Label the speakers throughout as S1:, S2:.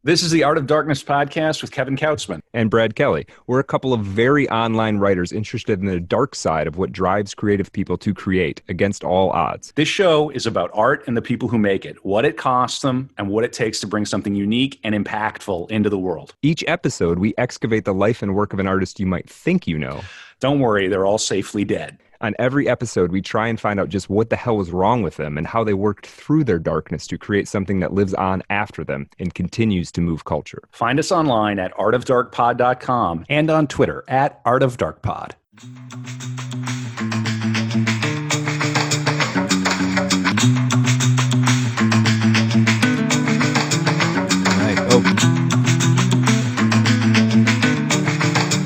S1: This is the Art of Darkness podcast with Kevin Kautzman
S2: and Brad Kelly. We're a couple of very online writers interested in the dark side of what drives creative people to create against all odds.
S1: This show is about art and the people who make it, what it costs them, and what it takes to bring something unique and impactful into the world.
S2: Each episode, we excavate the life and work of an artist you might think you know.
S1: Don't worry, they're all safely dead.
S2: On every episode, we try and find out just what the hell was wrong with them and how they worked through their darkness to create something that lives on after them and continues to move culture.
S1: Find us online at artofdarkpod.com and on Twitter at artofdarkpod.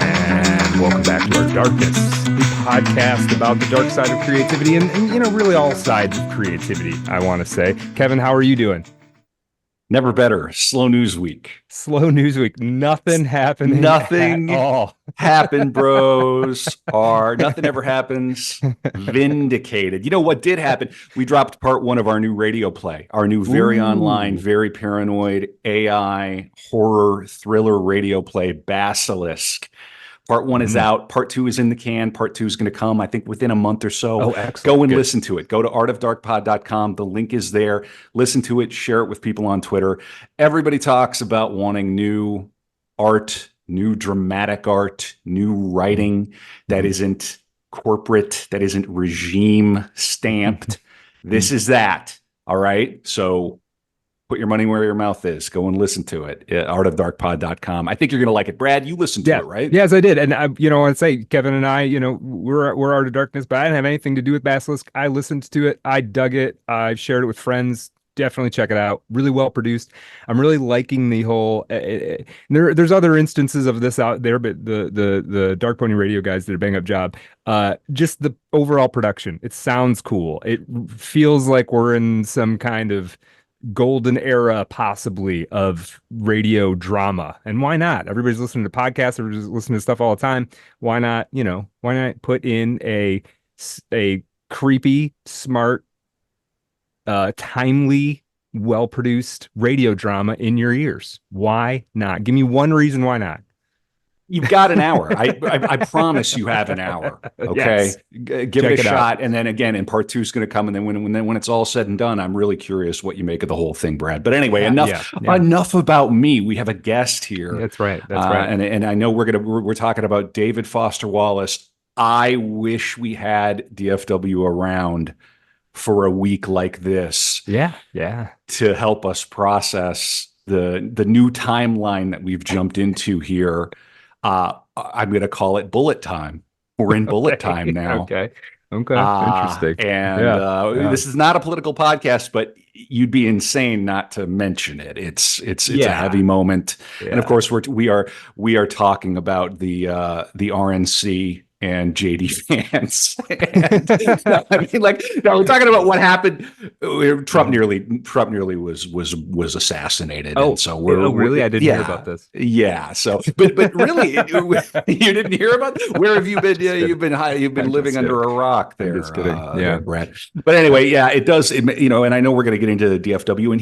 S2: And welcome back to Our Darkness, podcast about the dark side of creativity and really all sides of creativity, I want to say. Kevin, how are you doing?
S1: Never better. Slow news week.
S2: Slow news week. Nothing happened.
S1: Nothing
S2: at all.
S1: happened, bros. Nothing ever happens. Vindicated. You know what did happen? We dropped part 1 of our new radio play, our new very online, very paranoid AI horror thriller radio play, Basilisk. Part 1 is out. Part 2 is in the can. Part 2 is going to come, I think, within a month or so.
S2: Oh, excellent.
S1: Go and listen to it. Go to artofdarkpod.com. The link is there. Listen to it. Share it with people on Twitter. Everybody talks about wanting new art, new dramatic art, new writing that isn't corporate, that isn't regime stamped. This is that. All right. So put your money where your mouth is. Go and listen to it at artofdarkpod.com. I think you're going to like it. Brad, you listened to it, right?
S2: Yes, I did. And I want to say, Kevin and I, we're Art of Darkness, but I didn't have anything to do with Basilisk. I listened to it. I dug it. I've shared it with friends. Definitely check it out. Really well produced. I'm really liking the whole. There's other instances of this out there, but the Dark Pony Radio guys did a bang up job. Just the overall production. It sounds cool. It feels like we're in some kind of golden era possibly of radio drama, and why not? Everybody's listening to podcasts, everybody's listening to stuff all the time. Why not put in a creepy, smart, timely, well-produced radio drama in your ears? Why not? Give me one reason why not.
S1: You've got an hour. I promise you have an hour. Okay. Yes. Give it a shot. And then again, and part 2 is going to come. And then when it's all said and done, I'm really curious what you make of the whole thing, Brad. But anyway, enough about me. We have a guest here.
S2: That's right.
S1: And I know we're talking about David Foster Wallace. I wish we had DFW around for a week like this.
S2: Yeah.
S1: To help us process the new timeline that we've jumped into here. I'm going to call it bullet time. We're in bullet time now.
S2: Okay. Interesting.
S1: And this is not a political podcast, but you'd be insane not to mention it. It's a heavy moment. Yeah. And of course, we are talking about the RNC and JD fans. We're talking about what happened. Trump nearly was assassted.
S2: Oh,
S1: and so
S2: really? I didn't hear about this.
S1: Yeah. So, but really, you didn't hear about this? Where have you been? You've been living under a rock there.
S2: Just kidding.
S1: Brad. But anyway, it does. And I know we're going to get into the DFW, and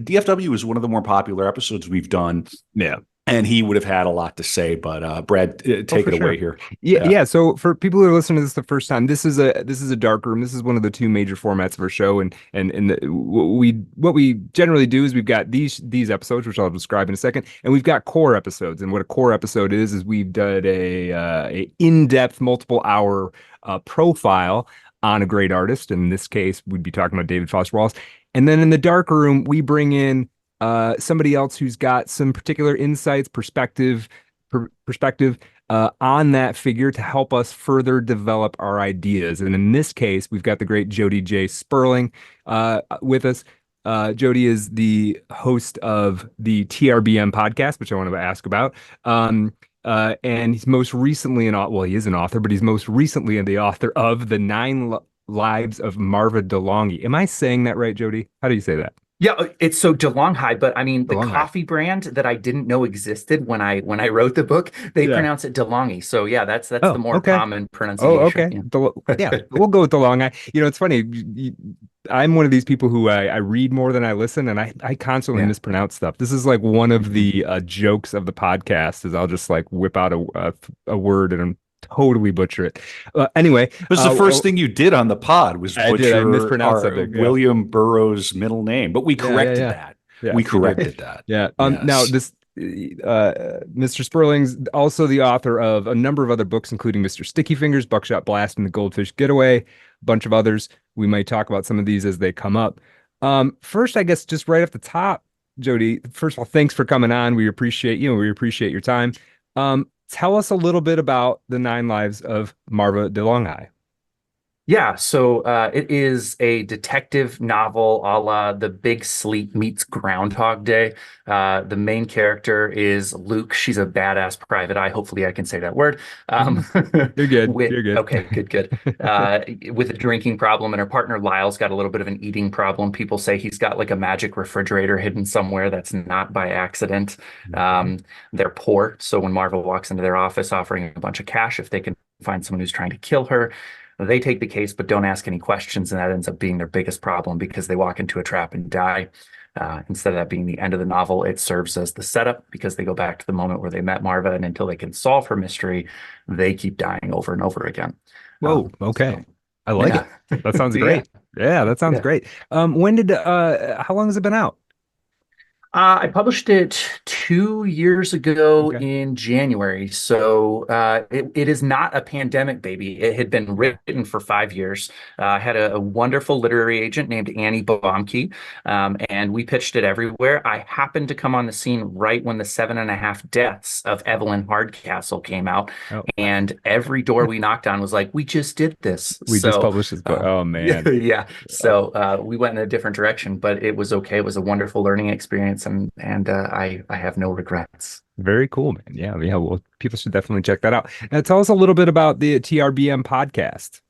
S1: DFW is one of the more popular episodes we've done.
S2: Yeah.
S1: And he would have had a lot to say, but Brad, take it away here.
S2: Yeah. So for people who are listening to this the first time, this is a dark room. This is one of the 2 major formats of our show, and what we generally do is we've got these episodes, which I'll describe in a second, and we've got core episodes. And what a core episode is we've done a in-depth, multiple hour profile on a great artist. In this case, we'd be talking about David Foster Wallace. And then in the dark room, we bring in somebody else who's got some particular insights, perspective on that figure to help us further develop our ideas. And in this case, we've got the great Jody J. Sperling with us. Jody is the host of the TRBM podcast, which I want to ask about. And he's most recently he is an author, but he's most recently the author of The 9 Lives of Marva DeLonghi. Am I saying that right, Jody? How do you say that?
S3: Yeah, it's so DeLonghi, but I mean the coffee brand that I didn't know existed when I wrote the book, they pronounce it DeLonghi. So yeah, that's the more common pronunciation.
S2: Oh, okay. We'll go with DeLonghi. It's funny. I'm one of these people who I read more than I listen, and I constantly
S3: Yeah.
S2: mispronounce stuff. This is like one of
S3: Mhm.
S2: the jokes of the podcast is I'll just like whip out a word and totally butcher it. Anyway,
S1: It was the first thing you did on the pod was
S2: I did. I
S1: butcher
S2: mispronounced
S1: our
S2: something. Yeah.
S1: William Burroughs' middle name, but we
S2: Yeah, yeah,
S1: corrected
S2: yeah.
S1: that.
S2: Yeah,
S1: We
S2: we did.
S1: corrected that.
S2: Yeah. Now
S1: Yes.
S2: this Mr. Sperling's also the author of a number of other books, including Mr. Sticky Fingers, Buckshot Blast, and the Goldfish Getaway, a bunch of others. We might talk about some of these as they come up. First, I guess just right off the top, Jody, first of all, thanks for coming on. We appreciate you and we appreciate your time. Tell us a little bit about the Nine Lives of Marva DeLonghi.
S3: Yeah, so it is a detective novel a la The Big Sleep meets Groundhog Day. The main character is Luke. She's a badass private eye. Hopefully, I can say that word.
S2: You're good.
S3: With
S2: You're good.
S3: okay, good. With a drinking problem, and her partner Lyle's got a little bit of an eating problem. People say he's got like a magic refrigerator hidden somewhere that's not by accident. Um, they're poor, so when Marva walks into their office offering a bunch of cash if they can find someone who's trying to kill her, they take the case, but don't ask any questions, and that ends up being their biggest problem because they walk into a trap and die. Instead of that being the end of the novel, it serves as the setup because they go back to the moment where they met Marva, and until they can solve her mystery, they keep dying over and over again.
S2: Whoa, okay.
S3: So,
S2: I like
S3: yeah,
S2: it. That sounds
S3: yeah,
S2: great. Yeah, that sounds
S3: yeah.
S2: great. How long has it been out?
S3: I published it 2 years ago
S2: Okay.
S3: in January. So it is not a pandemic baby. It had been written for 5 years. I had a wonderful literary agent named Annie Baumke, and we pitched it everywhere. I happened to come on the scene right when the 7.5 Deaths of Evelyn Hardcastle came out.
S2: Oh,
S3: And every door we knocked on was like, we just did this.
S2: we just
S3: So
S2: published this book. Oh man.
S3: yeah.
S2: Uh,
S3: So we went in a different direction, but it was okay. It was a wonderful learning experience, and I have no regrets.
S2: Very cool, man. Yeah, yeah. Well, people should definitely check that out. Now, tell us a little bit about the TRBM podcast.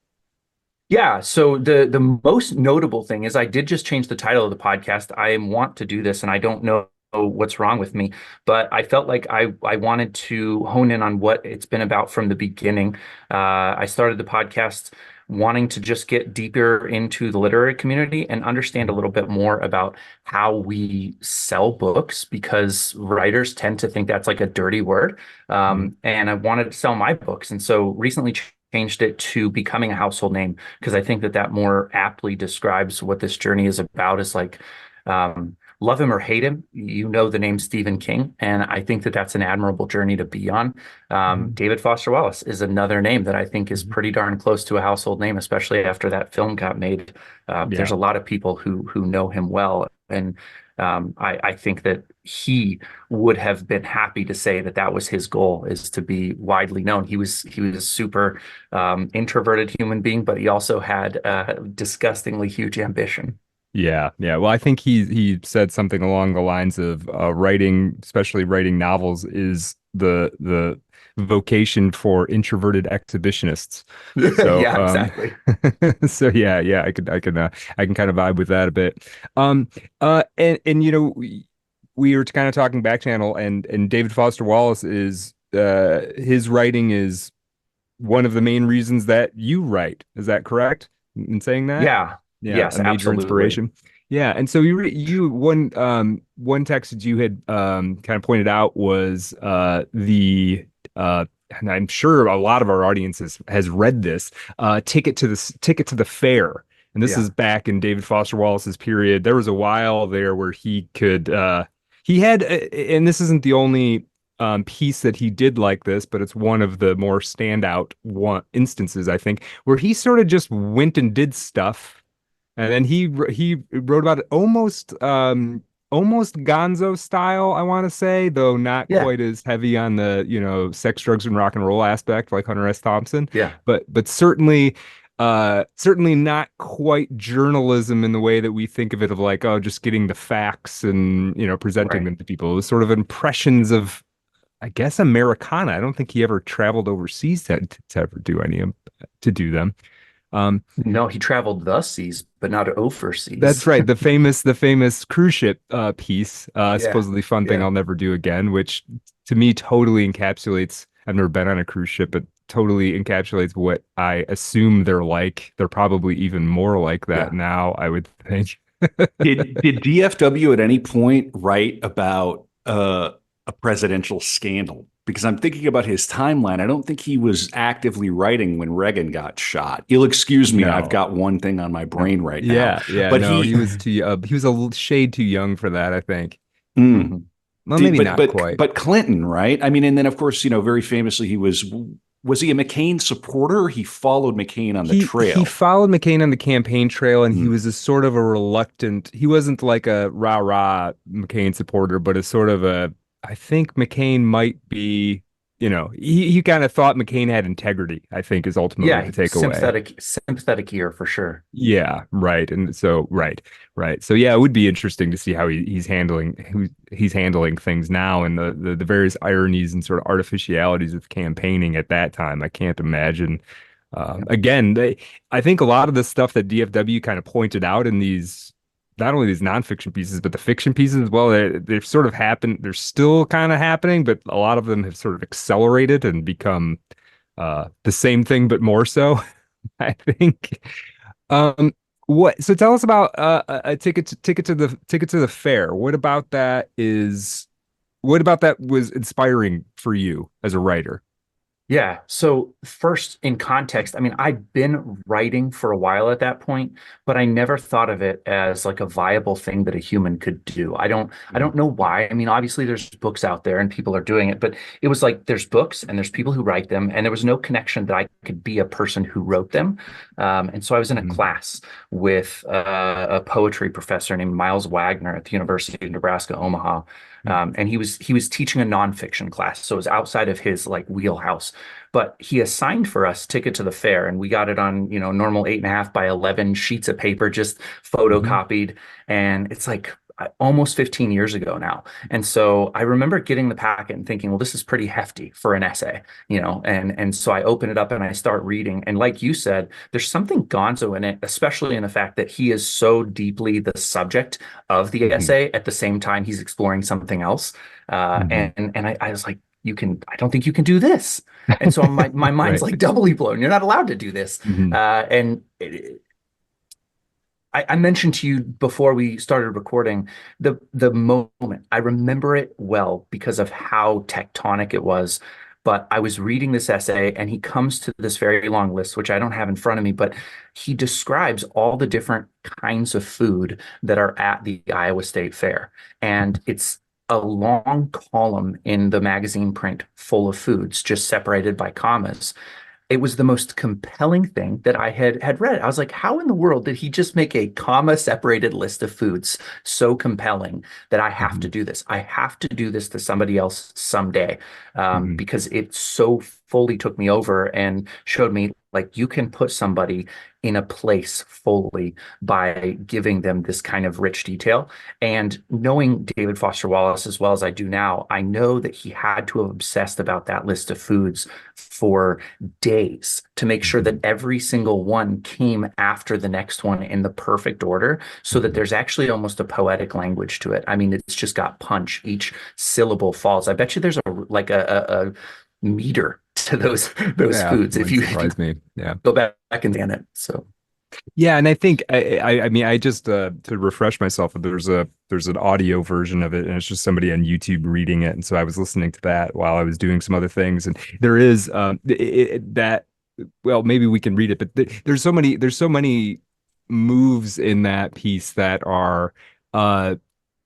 S3: Yeah, so the most notable thing is I did just change the title of the podcast. I want to do this, and I don't know what's wrong with me, but I felt like I wanted to hone in on what it's been about from the beginning. I started the podcast wanting to just get deeper into the literary community and understand a little bit more about how we sell books because writers tend to think that's like a dirty word.
S2: Mhm.
S3: And I wanted to sell my books, and so recently changed it to becoming a household name because I think that that more aptly describes what this journey is about. Is like, love him or hate him, you know the name Stephen King, and I think that that's an admirable journey to be on.
S2: Mhm.
S3: David Foster Wallace is another name that I think is
S2: Mhm.
S3: pretty darn close to a household name, especially after that film got made. There's
S2: Yeah.
S3: a lot of people who know him well, and I think that he would have been happy to say that that was his goal, is to be widely known. He was a super introverted human being, but he also had disgustingly huge ambition.
S2: Yeah, yeah. Well, I think he said something along the lines of writing, especially writing novels, is the vocation for introverted exhibitionists. So,
S3: Yeah, exactly.
S2: so yeah, yeah. I can kind of vibe with that a bit. And we were kind of talking back channel, and David Foster Wallace is his writing is one of the main reasons that you write. Is that correct in saying that?
S3: Yeah.
S2: Yeah,
S3: Yes,
S2: a major
S3: absolutely.
S2: inspiration. Yeah, and so you one text that you had kind of pointed out was the and I'm sure a lot of our audience has read this Ticket to the Fair. And this
S3: Yeah.
S2: is back in David Foster Wallace's period. There was a while there where he had and this isn't the only piece that he did like this, but it's one of the more standout instances, I think, where he sort of just went and did stuff, and then he wrote about it almost Gonzo style, I want to say, though not
S3: Yeah.
S2: quite as heavy on the, sex, drugs, and rock and roll aspect like Hunter S. Thompson,
S3: Yeah.
S2: but certainly not quite journalism in the way that we think of it, of like, oh, just getting the facts and presenting
S3: Right.
S2: them to people. It was sort of impressions of, I guess, Americana. I don't think he ever traveled overseas to ever do to do them. Um,
S3: No, he traveled the seas, but not
S2: that's
S3: overseas.
S2: right. The famous cruise ship piece,
S3: Yeah.
S2: supposedly fun thing
S3: Yeah.
S2: I'll never do again, which to me totally encapsulates. I've never been on a cruise ship, but totally encapsulates what I assume they're like. They're probably even more like that
S1: Yeah.
S2: now, I would think.
S1: Did DFW at any point write about a presidential scandal? Because I'm thinking about his timeline. I don't think he was actively writing when Reagan got shot. You'll excuse me. I've
S2: No.
S1: got one thing on my brain right now.
S2: Yeah, yeah,
S1: But
S2: no, he was too he was a shade too young for that, I think.
S1: mm,
S3: Mhm.
S2: Well, maybe not
S1: but
S2: quite.
S1: but Clinton, right? I mean, and then of course, very famously, was he a McCain supporter? He followed McCain on the
S2: He
S1: trail.
S2: followed McCain on the campaign trail, and he
S1: Mm,
S2: was a sort of a reluctant. He wasn't like a rah-rah McCain supporter, but a sort of a. I think McCain might be. He kind of thought McCain had integrity, I think, is ultimately
S3: Yeah,
S2: the takeaway.
S3: sympathetic ear for sure.
S2: Yeah, right. And so, right. So, yeah, it would be interesting to see how he's handling things now, and the various ironies and sort of artificialities of campaigning at that time. I can't imagine. Again, I think a lot of the stuff that DFW kind of pointed out in these, not only these nonfiction pieces, but the fiction pieces as well, they've sort of happened. They're still kind of happening, but a lot of them have sort of accelerated and become the same thing, but more so. I think. Um, what? So tell us about a ticket to the fair. What about that was inspiring for you as a writer?
S3: Yeah. So first, in context, I mean, I'd been writing for a while at that point, but I never thought of it as like a viable thing that a human could do. I don't know why. I mean, obviously there's books out there and people are doing it, but it was like there's books and there's people who write them, and there was no connection that I could be a person who wrote them. And so I was in a
S2: Mhm.
S3: class with a poetry professor named Miles Wagner at the University of Nebraska, Omaha. And he was teaching a nonfiction class, so it was outside of his like wheelhouse. But he assigned for us ticket to the fair, and we got it on normal 8.5 by 11 sheets of paper, just
S2: Mhm.
S3: photocopied. And it's like almost 15 years ago now. And so I remember getting the packet and thinking, well, this is pretty hefty for an essay, and so I open it up and I start reading. And like you said, there's something gonzo in it, especially in the fact that he is so deeply the subject of the
S2: Mhm.
S3: essay at the same time he's exploring something else.
S2: Mhm.
S3: And I was like, I don't think you can do this. And so my mind's
S2: Right.
S3: like doubly blown. You're not allowed to do this.
S2: Mhm.
S3: I mentioned to you before we started recording the moment. I remember it well because of how tectonic it was. But I was reading this essay, and he comes to this very long list, which I don't have in front of me, but he describes all the different kinds of food that are at the Iowa State Fair. And it's a long column in the magazine print full of foods, just separated by commas. It was the most compelling thing that I had read. I was like, how in the world did he just make a comma separated list of foods so compelling that I have to
S2: Mhm.
S3: do this? I have to do this to somebody else someday,
S2: Mhm.
S3: because it so fully took me over and showed me like you can put somebody in a place fully by giving them this kind of rich detail. And knowing David Foster Wallace as well as I do now, I know that he had to have obsessed about that list of foods for days to make sure that
S2: Mhm.
S3: every single one came after the next one in the perfect order, so that
S2: Mhm.
S3: there's actually almost a poetic language to it. I mean, it's just got punch. Each syllable falls. I bet you there's a meter to those
S2: Yeah,
S3: foods if
S2: wouldn't
S3: you
S2: surprise me. Yeah.
S3: go back and scan it. So
S2: Yeah, and I think I mean I just to refresh myself, there's an audio version of it, and it's just somebody on YouTube reading it, and so I was listening to that while I was doing some other things, and there is that, well, maybe we can read it, but there's so many moves in that piece that are uh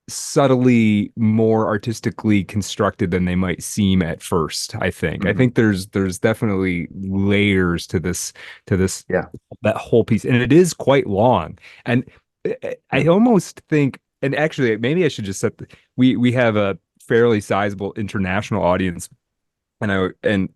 S2: subtly more artistically constructed than they might seem at first. I
S3: mhm.
S2: think there's definitely layers to this
S3: Yeah.
S2: that whole piece, and it is quite long. And I
S3: Yeah.
S2: almost think, and actually maybe I should just we have a fairly sizable international audience, and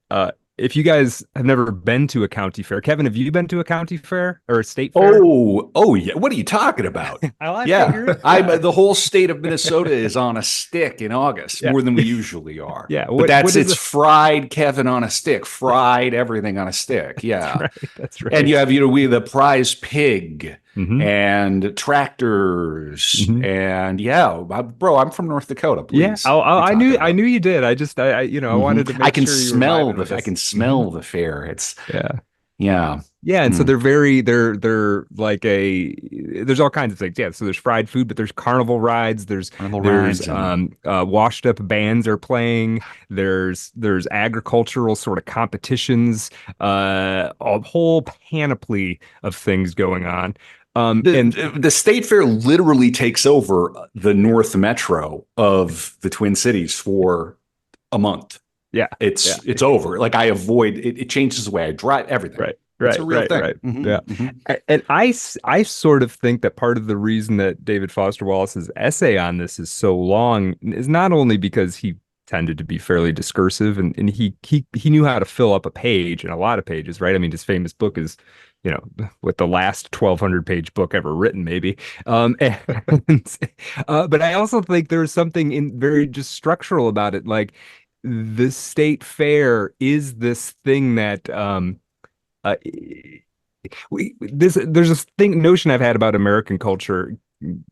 S2: if you guys have never been to a county fair, Kevin, have you been to a county fair or a state fair?
S1: Oh yeah. What are you talking about?
S2: I
S1: Yeah,
S2: figured.
S1: I'm the whole state of Minnesota is on a stick in August,
S2: Yeah.
S1: more than we usually are.
S2: Yeah.
S1: But
S2: What is
S1: it's
S2: a
S1: fried Kevin on a stick, fried everything on a stick.
S2: That's
S1: Yeah.
S2: right. That's
S1: And you
S2: right.
S1: have, we the prize pig
S2: Hmm.
S1: and tractors
S2: Hmm.
S1: and yeah, bro, I'm from North Dakota.
S2: Yeah.
S1: Please, what are you
S2: I
S1: talking
S2: knew
S1: about?
S2: I knew you did. I just I wanted to
S1: I
S2: make
S1: can
S2: sure you were
S1: smell
S2: vibing with
S1: I
S2: us.
S1: can smell the fair. It's
S2: Yeah.
S1: yeah.
S2: Yeah, and so
S1: Mm.
S2: they're like there's all kinds of things. Yeah, so there's fried food, but there's carnival rides,
S1: Carnival
S2: there's
S1: rides and
S2: washed up bands are playing, there's agricultural sort of competitions, a whole panoply of things going on. And
S1: the state fair literally takes over the North Metro of the Twin Cities for a month.
S2: yeah, yeah,
S1: It's over. Like I avoid it. It changes the way I drive. Everything.
S2: right,
S1: It's a
S2: right,
S1: real
S2: right,
S1: thing.
S2: right. Yeah. And I sort of think that part of the reason that David Foster Wallace's essay on this is so long is not only because he tended to be fairly discursive and he knew how to fill up a page and a lot of pages, right? I mean, his famous book is, with the last 1,200 page book ever written, maybe. But I also think there's something in very just structural about it. Like the state fair is this thing that uh, there's this thing notion I've had about American culture.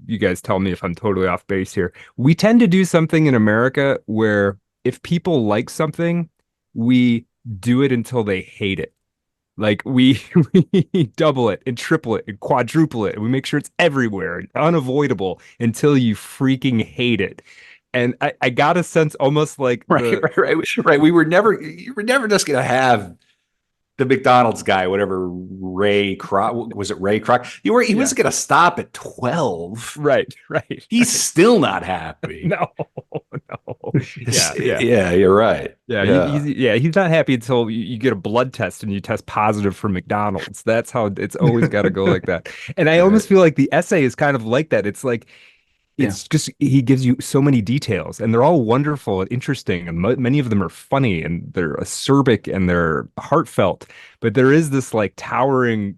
S2: You guys tell me if I'm totally off base here. We tend to do something in America where if people like something, we do it until they hate it. Like we double it and triple it and quadruple it, and we make sure it's everywhere and unavoidable until you freaking hate it. And I got a sense almost like
S1: Right. You were never just gonna have the McDonald's guy, whatever Ray Kroc was it Ray Kroc? He
S2: yeah,
S1: wasn't gonna stop at 12.
S2: right.
S1: He's still not happy.
S2: No, no. Yeah.
S1: Yeah, you're right.
S2: Yeah,
S1: Yeah.
S2: he's not happy until you get a blood test and you test positive for McDonald's. That's how it's always got to go like that. And I almost feel like the essay is kind of like that. It's like
S1: Yeah.
S2: it's just he gives you so many details and they're all wonderful and interesting and many of them are funny and they're acerbic and they're heartfelt. But there is this like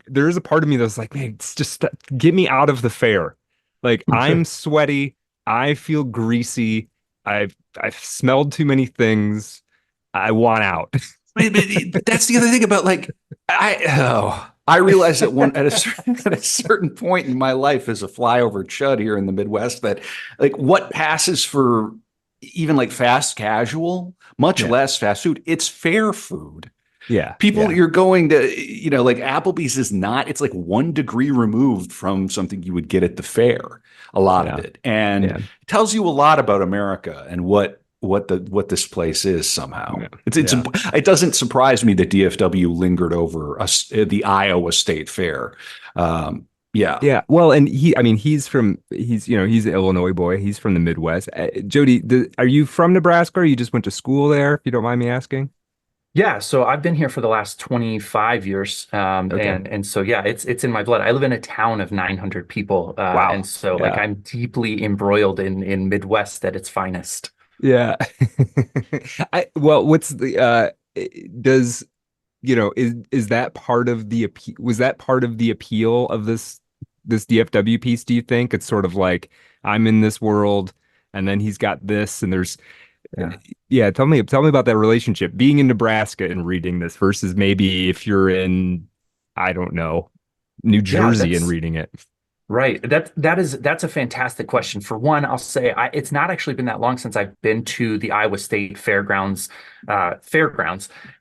S2: there is a part of me that's like, man, it's just get me out of the fair. Like I'm sweaty, I feel greasy, I've smelled too many things. I want out.
S1: But that's the other thing about like I realized at a certain point in my life as a flyover chud here in the Midwest that like what passes for even like fast casual, much
S2: Yeah.
S1: less fast food, it's fair food.
S2: Yeah.
S1: People,
S2: Yeah.
S1: you're going to, like Applebee's is not, it's like 1 degree removed from something you would get at the fair, a lot of it. And
S2: Yeah.
S1: it tells you a lot about America and what this place is somehow.
S2: Yeah.
S1: It doesn't surprise me that DFW lingered over the Iowa State Fair. Yeah.
S2: Yeah. Well, and he's an Illinois boy. He's from the Midwest. Jody, are you from Nebraska or you just went to school there, if you don't mind me asking?
S3: Yeah, so I've been here for the last 25 years,
S2: Okay.
S3: and so yeah, it's in my blood. I live in a town of 900 people,
S2: Wow.
S3: and so like
S2: Yeah.
S3: I'm deeply embroiled in Midwest at its finest.
S2: Yeah. What's the does is that part of the appeal? Was that part of the appeal of this DFW piece, do you think? It's sort of like I'm in this world and then he's got this and there's
S3: Yeah.
S2: yeah, tell me about that relationship being in Nebraska and reading this versus maybe if you're in, I don't know, New Jersey and reading it.
S3: Right. That's a fantastic question. For one, I'll say it's not actually been that long since I've been to the Iowa State Fairgrounds,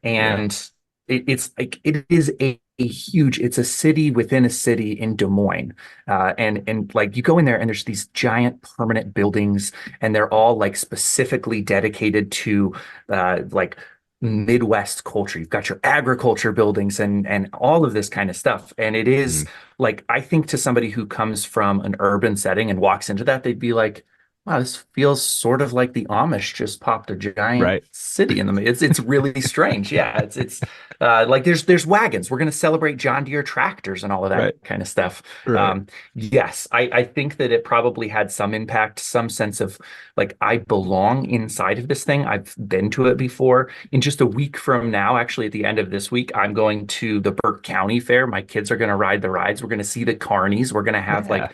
S3: and it is a huge. It's a city within a city in Des Moines, and like you go in there and there's these giant permanent buildings, and they're all like specifically dedicated to like Midwest culture. You've got your agriculture buildings and all of this kind of stuff, and it is. Like, I think to somebody who comes from an urban setting and walks into that, they'd be like, wow, this feels sort of like the Amish just popped a giant
S2: Right.
S3: city in the middle. It's really strange. Yeah, it's like there's wagons. We're going to celebrate John Deere tractors and all of that
S2: Right.
S3: kind of stuff.
S2: Right.
S3: Yes, I think that it probably had some impact, some sense of like I belong inside of this thing. I've been to it before. In just a week from now, actually at the end of this week, I'm going to the Burke County Fair. My kids are going to ride the rides. We're going to see the carnies. We're going to have like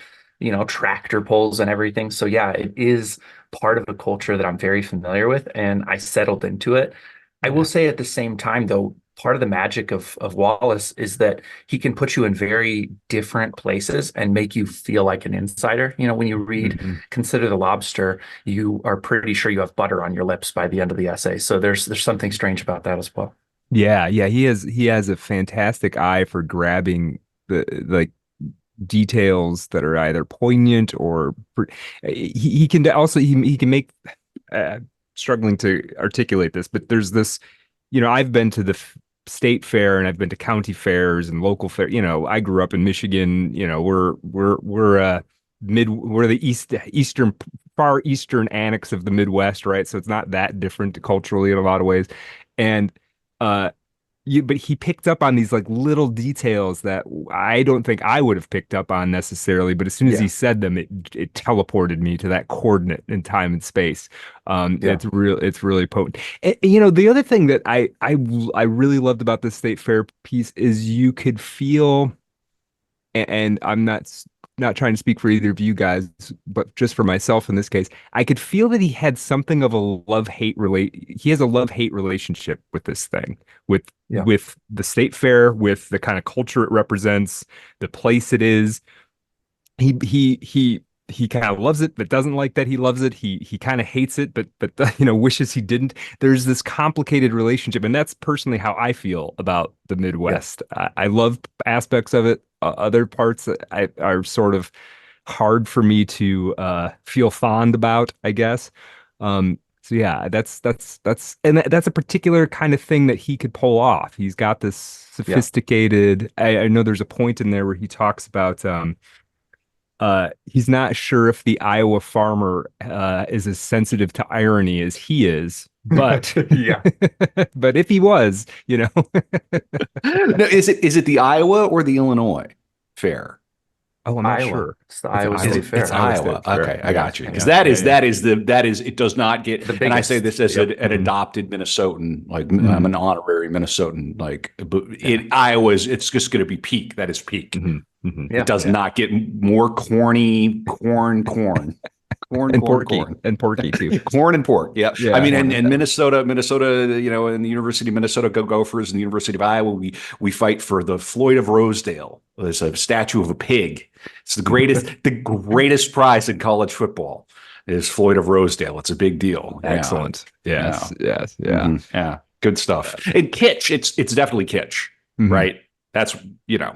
S3: tractor pulls and everything. So yeah, it is part of a culture that I'm very familiar with and I settled into it. I will say at the same time, though, part of the magic of Wallace is that he can put you in very different places and make you feel like an insider. When you read Consider the Lobster, you are pretty sure you have butter on your lips by the end of the essay. So there's something strange about that as well.
S2: Yeah, he has a fantastic eye for grabbing the like details that are either poignant or he can also he can make uh, struggling to articulate this, but there's this, I've been to the state fair and I've been to county fairs and local fair. I grew up in Michigan. We're the eastern, far eastern annex of the Midwest, right? So it's not that different culturally in a lot of ways. And uh but he picked up on these like little details that I don't think I would have picked up on necessarily. But as soon as he
S3: Yeah.
S2: said them, it teleported me to that coordinate in time and space.
S3: Yeah.
S2: It's really potent. And, the other thing that I really loved about this state fair piece is you could feel, and I'm not trying to speak for either of you guys, but just for myself in this case, I could feel that he had something of a he has a love-hate relationship with this thing, with
S3: Yeah.
S2: with the state fair, with the kind of culture it represents, the place it is. He kind of loves it, but doesn't like that he loves it. He kind of hates it, but wishes he didn't. There's this complicated relationship, and that's personally how I feel about the Midwest. I love aspects of it. Other parts are sort of hard for me to feel fond about, I guess. So yeah, that's a particular kind of thing that he could pull off. He's got this
S3: Yeah.
S2: sophisticated. I know there's a point in there where he talks about he's not sure if the Iowa farmer is as sensitive to irony as he is, but
S3: Yeah.
S2: but if he was,
S1: No, is it the Iowa or the Illinois fair?
S2: oh, I'm not
S3: Iowa.
S2: sure.
S3: It's the
S2: It's
S3: Iowa
S2: Iowa.
S3: State Fair.
S1: It's
S2: Iowa
S1: Iowa.
S2: State Fair.
S1: Okay, I
S2: Yeah.
S1: got you. Because
S2: Yeah.
S1: that is it does not get,
S3: The
S1: and I say
S3: biggest.
S1: this as
S3: Yep.
S1: an adopted Minnesotan, like
S2: Mhm.
S1: I'm an honorary Minnesotan, like but in Iowa's, it's just going to be peak. That is peak.
S2: Mhm. Mhm.
S3: Yeah.
S1: It does not get more corny, corn,
S2: And porky too.
S1: corn and pork. Yeah. I
S2: Yeah.
S1: mean,
S3: Corn.
S1: and Minnesota, and the University of Minnesota Go Gophers and the University of Iowa, we fight for the Floyd of Rosedale. There's a statue of a pig. It's the greatest prize in college football is Floyd of Rosedale. It's a big deal. Yeah.
S2: Excellent. Yes. Yes. Yeah.
S1: Mhm. Yeah. Good stuff. And kitsch, it's definitely kitsch,
S2: Mhm.
S1: right? That's,
S2: Yeah.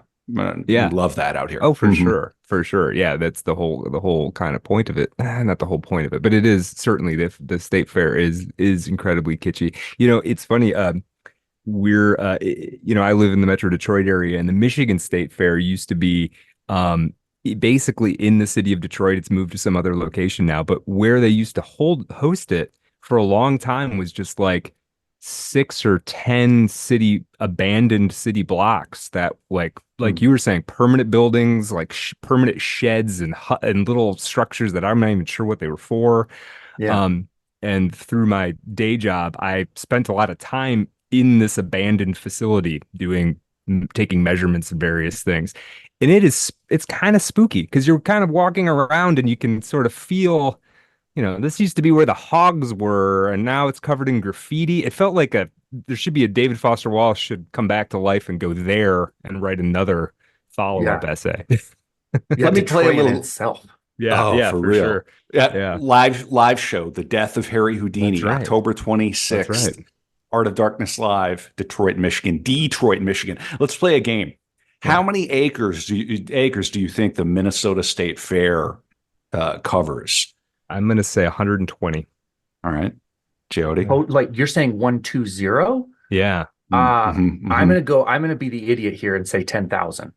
S1: we love that out here.
S2: Oh, for
S1: Mhm.
S2: sure. For sure. Yeah, that's the whole kind of point of it. Not the whole point of it, but it is certainly the state fair is incredibly kitschy. It's funny. I live in the Metro Detroit area, and the Michigan State Fair used to be basically in the city of Detroit. It's moved to some other location now, but where they used to host it for a long time was just like 6 or 10 abandoned city blocks that like you were saying, permanent buildings, like permanent sheds and little structures that I'm not even sure what they were for.
S3: Yeah.
S2: And through my day job, I spent a lot of time in this abandoned facility taking measurements of various things. And it's kind of spooky because you're kind of walking around and you can sort of feel, this used to be where the hogs were, and now it's covered in graffiti. It felt like there should be a David Foster Wallace should come back to life and go there and write another follow-up
S3: Yeah.
S2: essay.
S3: Yeah.
S1: Let me play a
S3: Detroit in
S1: little-
S3: itself.
S2: Yeah,
S1: Oh,
S2: yeah,
S1: for
S2: for
S1: real.
S2: sure.
S1: Yeah.
S2: Yeah.
S1: Live show, The Death of Harry Houdini,
S2: That's right.
S1: October 26th.
S2: That's right.
S1: Art of Darkness Live, Detroit, Michigan. Let's play a game. How many acres do you think the Minnesota State Fair covers?
S2: I'm gonna say 120.
S1: All right, Jody.
S3: Oh, like you're saying 120?
S2: Yeah.
S1: Mhm,
S3: I'm
S1: mhm.
S3: gonna be the idiot here and say 10,000.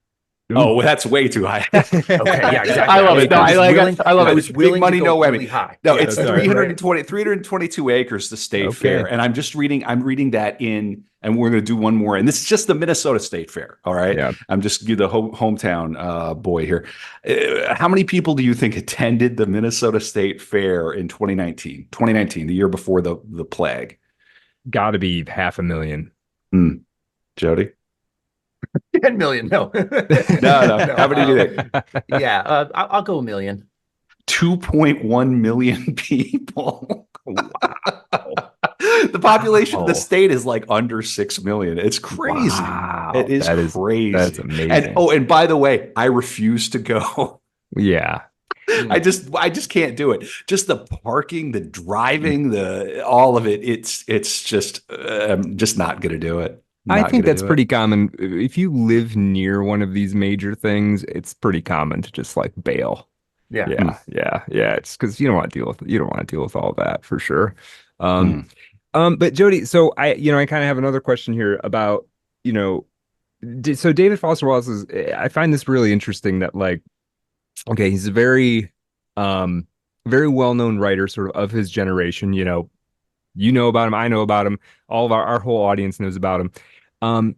S1: Oh, well, that's way too high.
S3: Okay, yeah, exactly.
S1: I love it. No, I love it.
S3: I was
S1: Big
S3: willing
S1: money,
S3: to
S1: no
S3: go
S1: whammy.
S3: really high.
S1: No,
S3: Yeah,
S1: it's
S2: that's all right.
S1: 322 acres, the state
S2: Okay.
S1: fair. And I'm reading that and we're going to do one more. And this is just the Minnesota State Fair. All right.
S2: Yeah.
S1: I'm just the hometown boy here. How many people do you think attended the Minnesota State Fair in 2019? 2019, the year before the plague.
S2: Gotta be 500,000.
S1: Jody?
S3: 10 million. No.
S1: No. How many do you think?
S3: Yeah, I'll go 1 million.
S1: 2.1 million people. The population of the
S2: Wow.
S1: state is like under 6 million. It's crazy.
S2: Wow.
S1: It is crazy.
S2: That's amazing.
S1: And by the way, I refuse to go.
S2: Yeah.
S1: I just can't do it. Just the parking, the driving, all of it. It's just I'm just not going to do it.
S2: I
S1: not
S2: think
S1: gonna
S2: that's
S1: do it.
S2: pretty common. If you live near one of these major things, it's pretty common to just like bail.
S3: Yeah.
S1: Hmm.
S2: Yeah. It's because you don't want to deal with all that for sure. Um,
S1: Hmm.
S2: but Jody, so I kind of have another question here about, you know, so David Foster Wallace is, I find this really interesting that like, okay, he's a um, very well-known writer sort of his generation, you know about him, I know about him, all of our whole audience knows about him. Um,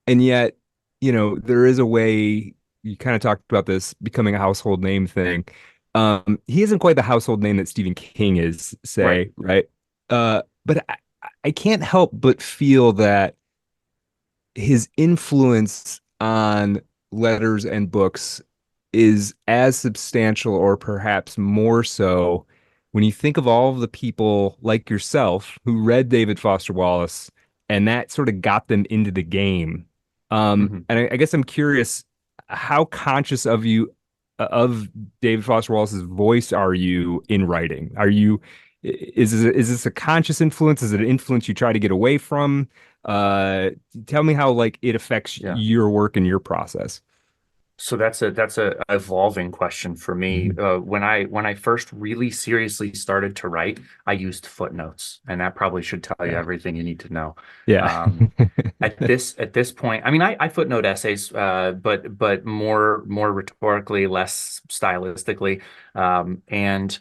S2: and yet, there is a way you kind of talked about this becoming a household name thing. He isn't quite the household name that Stephen King is,
S3: Right.
S2: say, right? But I can't help but feel that his influence on letters and books is as substantial or perhaps more so when you think of all of the people like yourself who read David Foster Wallace and that sort of got them into the game.
S3: Hmm.
S2: And I guess I'm curious, how conscious of David Foster Wallace's voice are you in writing? Is this a conscious influence? Is it an influence you try to get away from? Uh, Tell me how like it affects
S3: Yeah.
S2: your work and your process.
S3: So that's a evolving question for me.
S2: Mhm.
S3: When I first really seriously started to write, I used footnotes, and that probably should tell you
S2: Yeah.
S3: everything you need to know.
S2: Yeah.
S3: Um, at this point, I mean, I footnote essays, but more rhetorically, less stylistically, and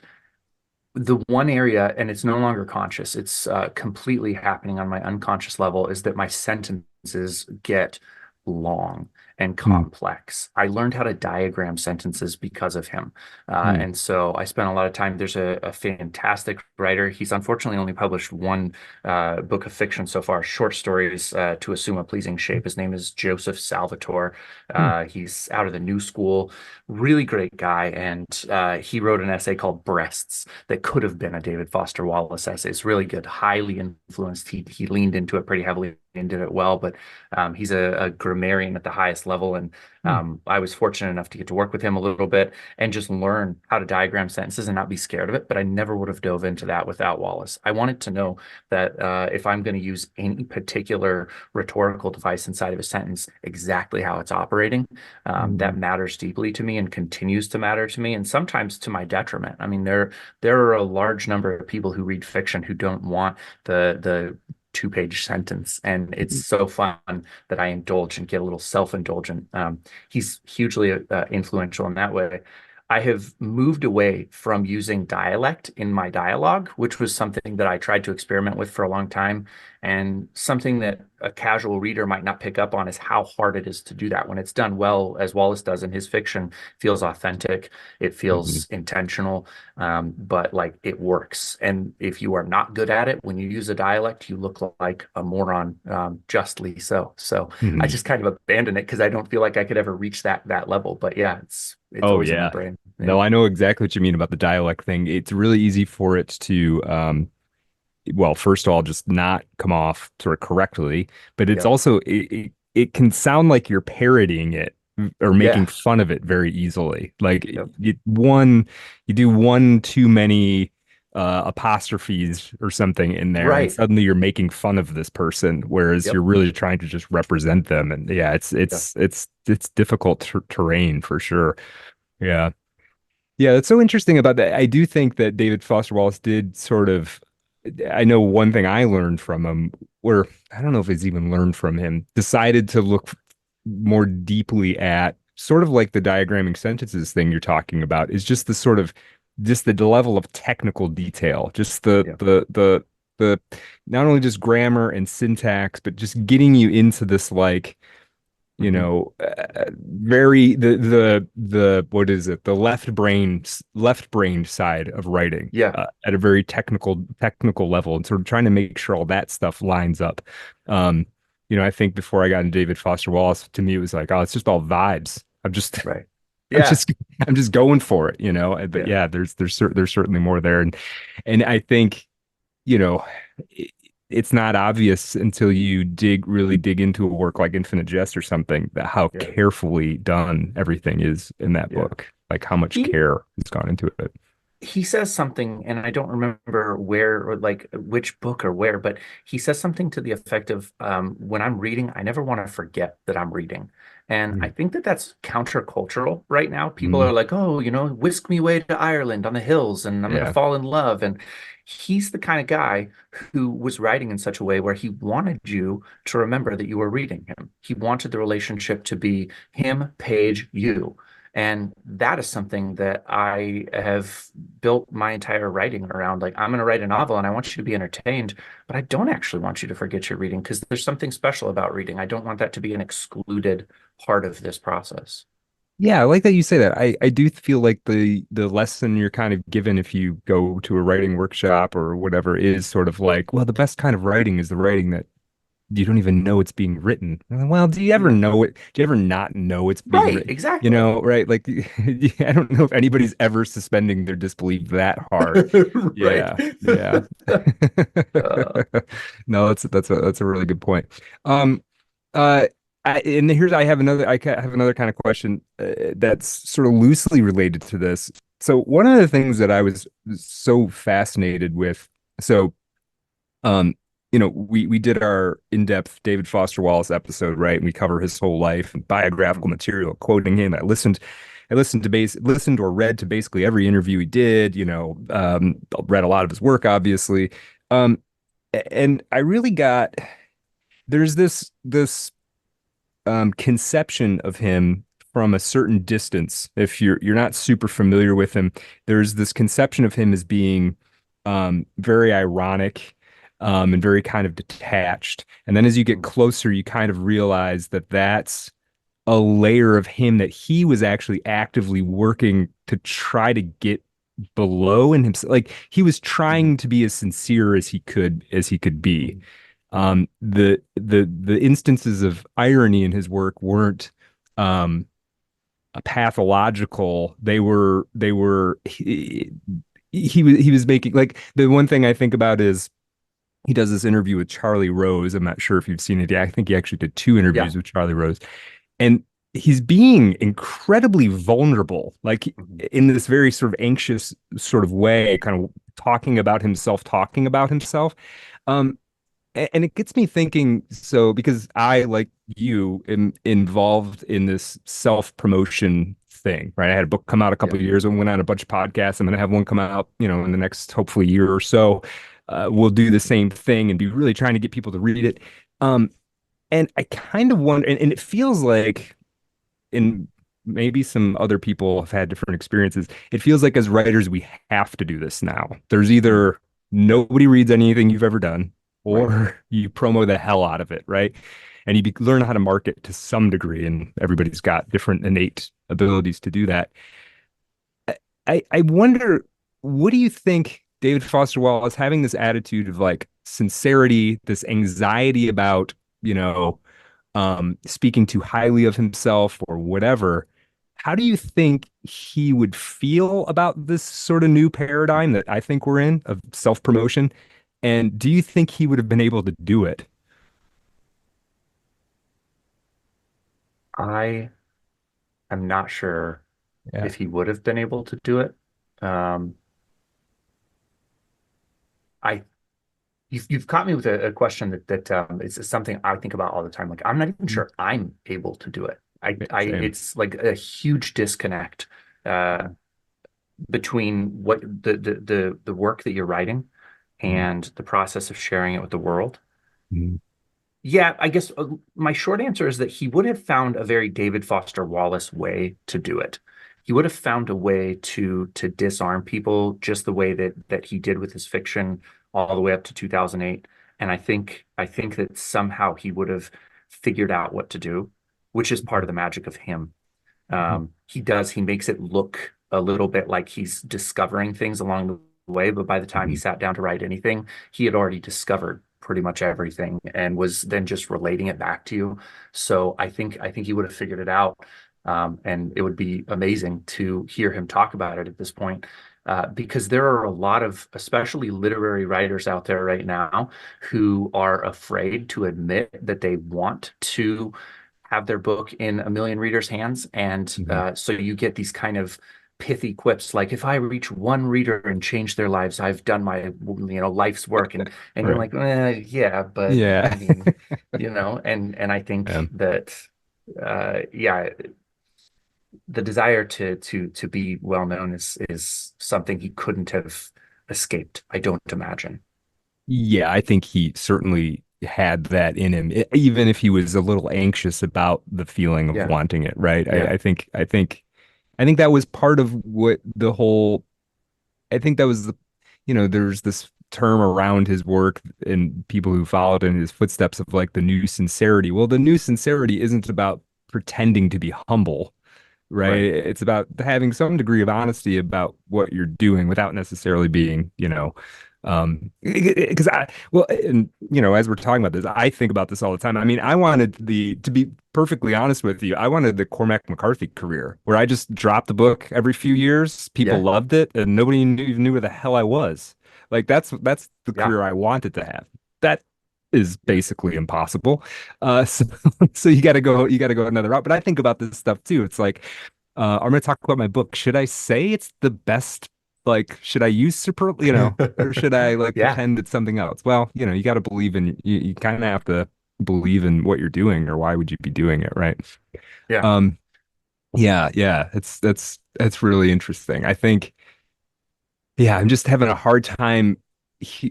S3: the one area, and it's no longer conscious, it's completely happening on my unconscious level, is that my sentences get long and
S2: Hmm.
S3: complex. I learned how to diagram sentences because of him.
S2: Hmm.
S3: And so I spent a lot of time. There's a fantastic writer. He's unfortunately only published one book of fiction so far, short stories to assume a pleasing shape. His name is Joseph Salvatore.
S2: Hmm.
S3: He's out of the new school, really great guy. And he wrote an essay called Breasts that could have been a David Foster Wallace essay. It's really good, highly influenced. He leaned into it pretty heavily and did it well, but he's a grammarian at the highest level. And
S2: Hmm.
S3: I was fortunate enough to get to work with him a little bit and just learn how to diagram sentences and not be scared of it. But I never would have dove into that without Wallace. I wanted to know that if I'm going to use any particular rhetorical device inside of a sentence, exactly how it's operating. That
S2: Hmm.
S3: matters deeply to me and continues to matter to me, and sometimes to my detriment. I mean, there are a large number of people who read fiction who don't want the two-page sentence, and it's so fun that I indulge and get a little self-indulgent. He's hugely influential in that way. I have moved away from using dialect in my dialogue, which was something that I tried to experiment with for a long time. And something that a casual reader might not pick up on is how hard it is to do that. When it's done well, as Wallace does in his fiction, feels authentic, it
S2: Hmm.
S3: feels intentional, but like it works. And if you are not good at it, when you use a dialect, you look like a moron, justly so. So I
S2: Hmm.
S3: just kind of abandoned it because I don't feel like I could ever reach that level. But yeah, it's
S2: Oh
S3: always in my
S2: yeah.
S3: brain. Yeah.
S2: No, I know exactly what you mean about the dialect thing. It's really easy for it to well, first of all, just not come off sort of correctly, but it's
S3: Yep.
S2: also it can sound like you're parodying it or making
S3: Yeah.
S2: fun of it very easily. Like
S3: Yep.
S2: you do one too many apostrophes or something in there, and
S3: Right.
S2: suddenly you're making fun of this person, whereas
S3: Yep.
S2: you're really trying to just represent them. And yeah,
S3: Yeah.
S2: it's difficult terrain for sure. Yeah. Yeah, that's so interesting about that. I do think that David Foster Wallace did sort of, I know one thing I learned from him, or I don't know if it's even learned from him, decided to look more deeply at sort of like the diagramming sentences thing you're talking about, is just the sort of just the level of technical detail, just
S3: Yeah.
S2: the not only just grammar and syntax, but just getting you into this like
S3: Hmm.
S2: very the what is it, the left brain side of writing
S3: Yeah.
S2: at a very technical level, and sort of trying to make sure all that stuff lines up. um I think before I got into David Foster Wallace, to me it was like, oh, it's just all vibes.
S3: Right.
S2: I'm
S3: Yeah.
S2: just I'm just going for it, but
S3: Yeah.
S2: yeah, there's certainly more there. And I think, you know, it, it's not obvious until you really dig into a work like Infinite Jest or something, that how
S3: Yeah.
S2: carefully done everything is in that
S3: Yeah.
S2: book, like how much
S3: He
S2: care has gone into it.
S3: he says something, and I don't remember where or like which book or where, but he says something to the effect of, when I'm reading, I never want to forget that I'm reading. And I think that that's countercultural right now. People
S2: Mhm.
S3: are like, oh, whisk me away to Ireland on the hills and I'm going to
S2: Yeah.
S3: fall in love. And he's the kind of guy who was writing in such a way where he wanted you to remember that you were reading him. He wanted the relationship to be him, Paige, you. And that is something that I have built my entire writing around. Like, I'm going to write a novel and I want you to be entertained, but I don't actually want you to forget your reading because there's something special about reading. I don't want that to be an excluded part of this process.
S2: Yeah, I like that you say that. I do feel like the lesson you're kind of given if you go to a writing workshop or whatever is sort of like, well, the best kind of writing is the writing that you don't even know it's being written. Well, do you ever
S3: Yeah.
S2: know it? Do you ever not know it's being
S3: Right,
S2: written?
S3: exactly.
S2: Right? Like, I don't know if anybody's ever suspending their disbelief that hard.
S3: Right.
S2: Yeah, yeah.
S3: Uh,
S2: No, that's a really good point. Um, uh, and here's I have another kind of question that's sort of loosely related to this. So one of the things that I was so fascinated with, so um, we did our in-depth David Foster Wallace episode, right? And we cover his whole life and biographical material, quoting him. I listened or read to basically every interview he did, read a lot of his work, obviously. Um, and I really got there's this conception of him from a certain distance. If you're not super familiar with him, there's this conception of him as being very ironic and very kind of detached. And then as you get closer, you kind of realize that that's a layer of him that he was actually actively working to try to get below in himself. Like he was trying to be as sincere as he could be. The instances of irony in his work weren't um pathological. He was making, like, the one thing I think about is he does this interview with Charlie Rose. I'm not sure if you've seen it. I think he actually did two
S3: yeah.
S2: interviews with Charlie Rose, and he's being incredibly vulnerable, like in this very sort of anxious sort of way, kind of talking about himself. Um, and it gets me thinking, so because I, like you, am involved in this self-promotion thing, right? I had a book come out a couple
S3: Yeah.
S2: of years and went on a bunch of podcasts. I'm going to have one come out, in the next hopefully year or so. We'll do the same thing and be really trying to get people to read it. Um, and I kind of wonder, and it feels like, and maybe some other people have had different experiences. It feels like as writers, we have to do this now. There's
S3: Mhm.
S2: either nobody reads anything you've ever done,
S3: Right.
S2: or you promo the hell out of it, right? And learn how to market to some degree, and everybody's got different innate abilities to do that. I wonder, what do you think David Foster Wallace having this attitude of like sincerity, this anxiety about, speaking too highly of himself or whatever, how do you think he would feel about this sort of new paradigm that I think we're in of self-promotion? And do you think he would have been able to do it?
S3: I am not sure
S2: Yeah.
S3: if he would have been able to do it. Um, I you've caught me with a question that is something I think about all the time. Like, I'm not even
S2: Mhm.
S3: sure I'm able to do it. I
S2: Same.
S3: it's like a huge disconnect uh, between what the work that you're writing
S2: Mhm.
S3: and the process of sharing it with the world.
S2: Mhm.
S3: Yeah, I guess my short answer is that he would have found a very David Foster Wallace way to do it. He would have found a way to disarm people just the way that he did with his fiction all the way up to 2008. And I think that somehow he would have figured out what to do, which is part of the magic of him. He makes it look a little bit like he's discovering things along the way, but by the time he
S2: Mhm.
S3: sat down to write anything, he had already discovered pretty much everything and was then just relating it back to you. So I think he would have figured it out. And it would be amazing to hear him talk about it at this point. Because there are a lot of, especially literary writers out there right now, who are afraid to admit that they want to have their book in a million readers' hands. And
S2: Mhm.
S3: so you get these kind of pithy quips like, if I reach one reader and change their lives, I've done my, life's work. And you're
S2: Right.
S3: like, yeah, but I
S2: Yeah.
S3: mean, and I think
S2: Yeah.
S3: that yeah, the desire to be well known is something he couldn't have escaped, I don't imagine.
S2: Yeah, I think he certainly had that in him, even if he was a little anxious about the feeling of
S3: Yeah,
S2: wanting it, right?
S3: yeah,
S2: I think that was part of what the whole, I think that was there's this term around his work and people who followed in his footsteps of like the new sincerity. Well, the new sincerity isn't about pretending to be humble, right?
S3: right.
S2: It's about having some degree of honesty about what you're doing without necessarily being, because and as we're talking about this, I think about this all the time. I mean, I wanted to be perfectly honest with you, I wanted the Cormac McCarthy career where I just dropped the book every few years, people
S3: Yeah,
S2: loved it, and nobody even knew where the hell I was. Like that's the
S3: yeah,
S2: career I wanted to have. That is basically impossible. So so you got to go another route. But I think about this stuff too. It's like, I'm going to talk about my book. Should I say it's the best? Like, should I use super, or should I like
S3: yeah,
S2: pretend it's something else? Well, you got to believe you kind of have to believe in what you're doing, or why would you be doing it, right?
S3: yeah.
S2: Um, yeah, that's really interesting. I think, yeah, I'm just having a hard time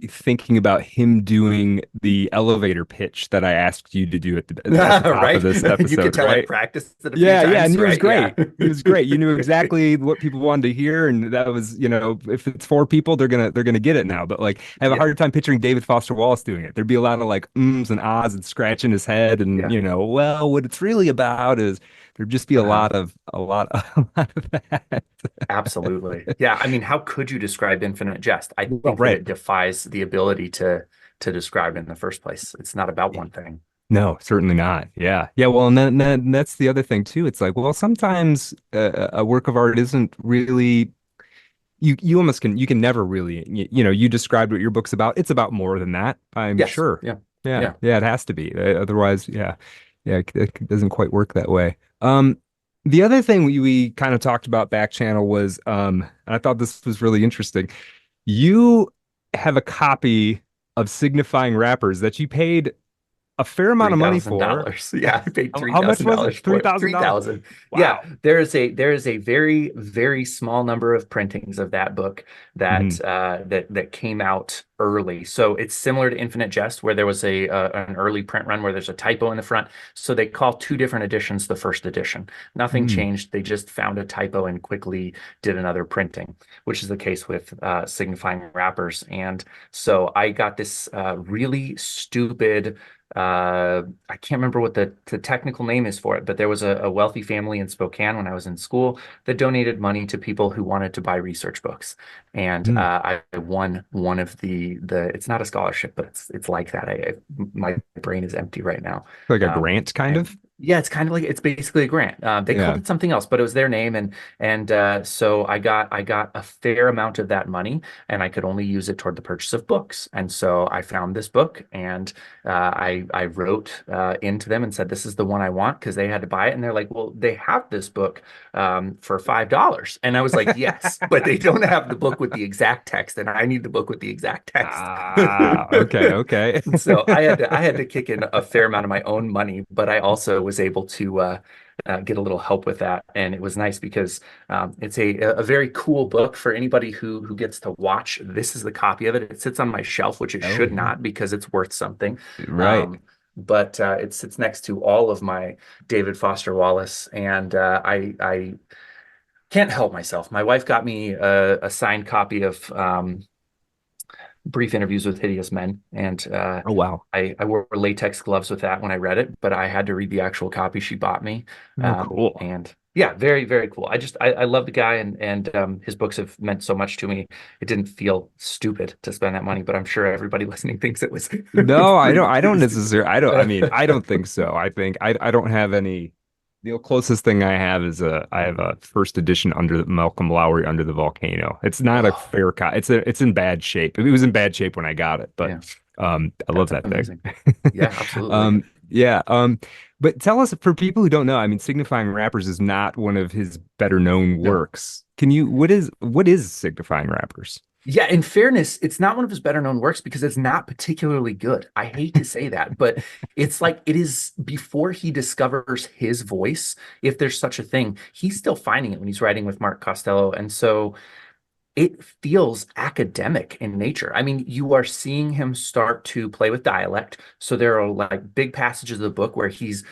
S2: thinking about him doing the elevator pitch that I asked you to do at the top of
S3: Right.
S2: this
S3: You could
S2: episode,
S3: tell I
S2: right?
S3: practiced it a few
S2: Yeah, and
S3: times,
S2: he was
S3: right? Yeah.
S2: great. He was great. You knew exactly what people wanted to hear, and that was, if it's four people, they're gonna get it now. But like, I have a
S3: Yeah,
S2: harder time picturing David Foster Wallace doing it. There'd be a lot of like ums and ahs and scratching his head, and
S3: yeah.
S2: well, what it's really about is there'd just be
S3: Uh-huh.
S2: a lot of that.
S3: Absolutely. Yeah. I mean, how could you describe infinite jest? I
S2: Well,
S3: think that
S2: right.
S3: it defies the ability to describe in the first place. It's not about one thing.
S2: No, certainly not. Yeah. Yeah. Well, and then that's the other thing too. It's like, well, sometimes a work of art isn't really, you almost you can never really, you described what your book's about. It's about more than that, I'm
S3: Yes.
S2: sure.
S3: Yeah.
S2: Yeah.
S3: Yeah.
S2: Yeah. It has to be. Otherwise, yeah. Yeah. It doesn't quite work that way. The other thing we kind of talked about back channel was, and I thought this was really interesting. You have a copy of Signifying Rappers that you paid a fair amount of money for.
S3: $3,000. Yeah, I paid
S2: How much was it?
S3: $3,000
S2: Three
S3: for it.
S2: thousand dollars.
S3: 3,000. Yeah,
S2: Wow.
S3: there is a very, very small number of printings of that book
S2: Hmm.
S3: that came out early. So it's similar to Infinite Jest, where there was a an early print run where there's a typo in the front. So they call two different editions the first edition. Nothing
S2: Hmm.
S3: changed. They just found a typo and quickly did another printing, which is the case with Signifying Wrappers. And so I got this really stupid, I can't remember what the technical name is for it, but there was a wealthy family in Spokane when I was in school that donated money to people who wanted to buy research books. And
S2: Hmm.
S3: I won one of the it's not a scholarship, but it's like that. My brain is empty right now.
S2: Like a grant, kind
S3: And
S2: of.
S3: yeah, it's kind of like, it's basically a grant. They called
S2: Yeah.
S3: it something else, but it was their name, and so I got a fair amount of that money, and I could only use it toward the purchase of books. And so I found this book, and I wrote into them and said, this is the one I want, because they had to buy it, and they're like, well, they have this book for $5, and I was like, yes, but they don't have the book with the exact text, and I need the book with the exact text.
S2: Ah, okay, okay.
S3: So I had to kick in a fair amount of my own money, but I also was able to get a little help with that, and it was nice because it's a very cool book for anybody who gets to watch. This is the copy of it. It sits on my shelf, which it
S2: Oh
S3: should
S2: yeah.
S3: not, because it's worth something.
S2: Right.
S3: But it sits next to all of my David Foster Wallace, and I can't help myself. My wife got me a signed copy of Brief Interviews with Hideous Men, and
S2: Oh wow.
S3: I wore latex gloves with that when I read it, but I had to read the actual copy she bought me.
S2: Oh cool.
S3: And yeah, very, very cool. I love the guy, and his books have meant so much to me. It didn't feel stupid to spend that money, but I'm sure everybody listening thinks it was
S2: No, I don't
S3: pretty stupid.
S2: necessarily, I mean, I don't think so. I think I don't have any. The closest thing I have is I have a first edition under Malcolm Lowry Under the Volcano. It's not a
S3: Oh,
S2: fair copy. It's in bad shape. It was in bad shape when I got it, but
S3: yeah,
S2: I love
S3: that's
S2: that thing.
S3: amazing. Yeah, absolutely.
S2: Um, Yeah. But tell us, for people who don't know, I mean, Signifying Rappers is not one of his better known
S3: No.
S2: works. Can you, what is Signifying Rappers?
S3: Yeah, in fairness, it's not one of his better known works because it's not particularly good. I hate to say that, but it's like it is before he discovers his voice, if there's such a thing, he's still finding it when he's writing with Mark Costello. And so it feels academic in nature. I mean, you are seeing him start to play with dialect. So there are like big passages of the book where he's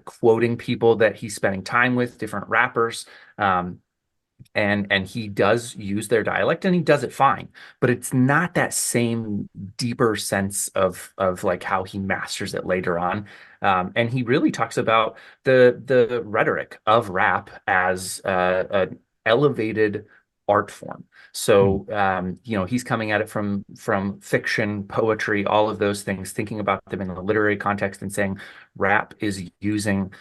S3: quoting people that he's spending time with, different rappers. And he does use their dialect and he does it fine, but it's not that same deeper sense of like how he masters it later on. And he really talks about the rhetoric of rap as an elevated art form. So he's coming at it from fiction, poetry, all of those things, thinking about them in a literary context and saying rap is using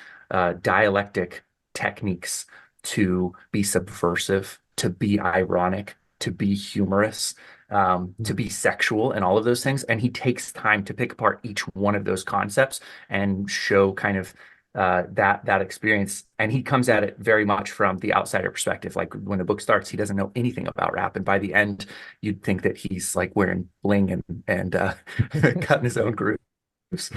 S3: dialectic techniques to be subversive, to be ironic, to be humorous, to be sexual, and all of those things. And he takes time to pick apart each one of those concepts and show kind of that experience. And he comes at it very much from the outsider perspective. Like when the book starts, he doesn't know anything about rap, and by the end, you'd think that he's like wearing bling and cutting his own grooves.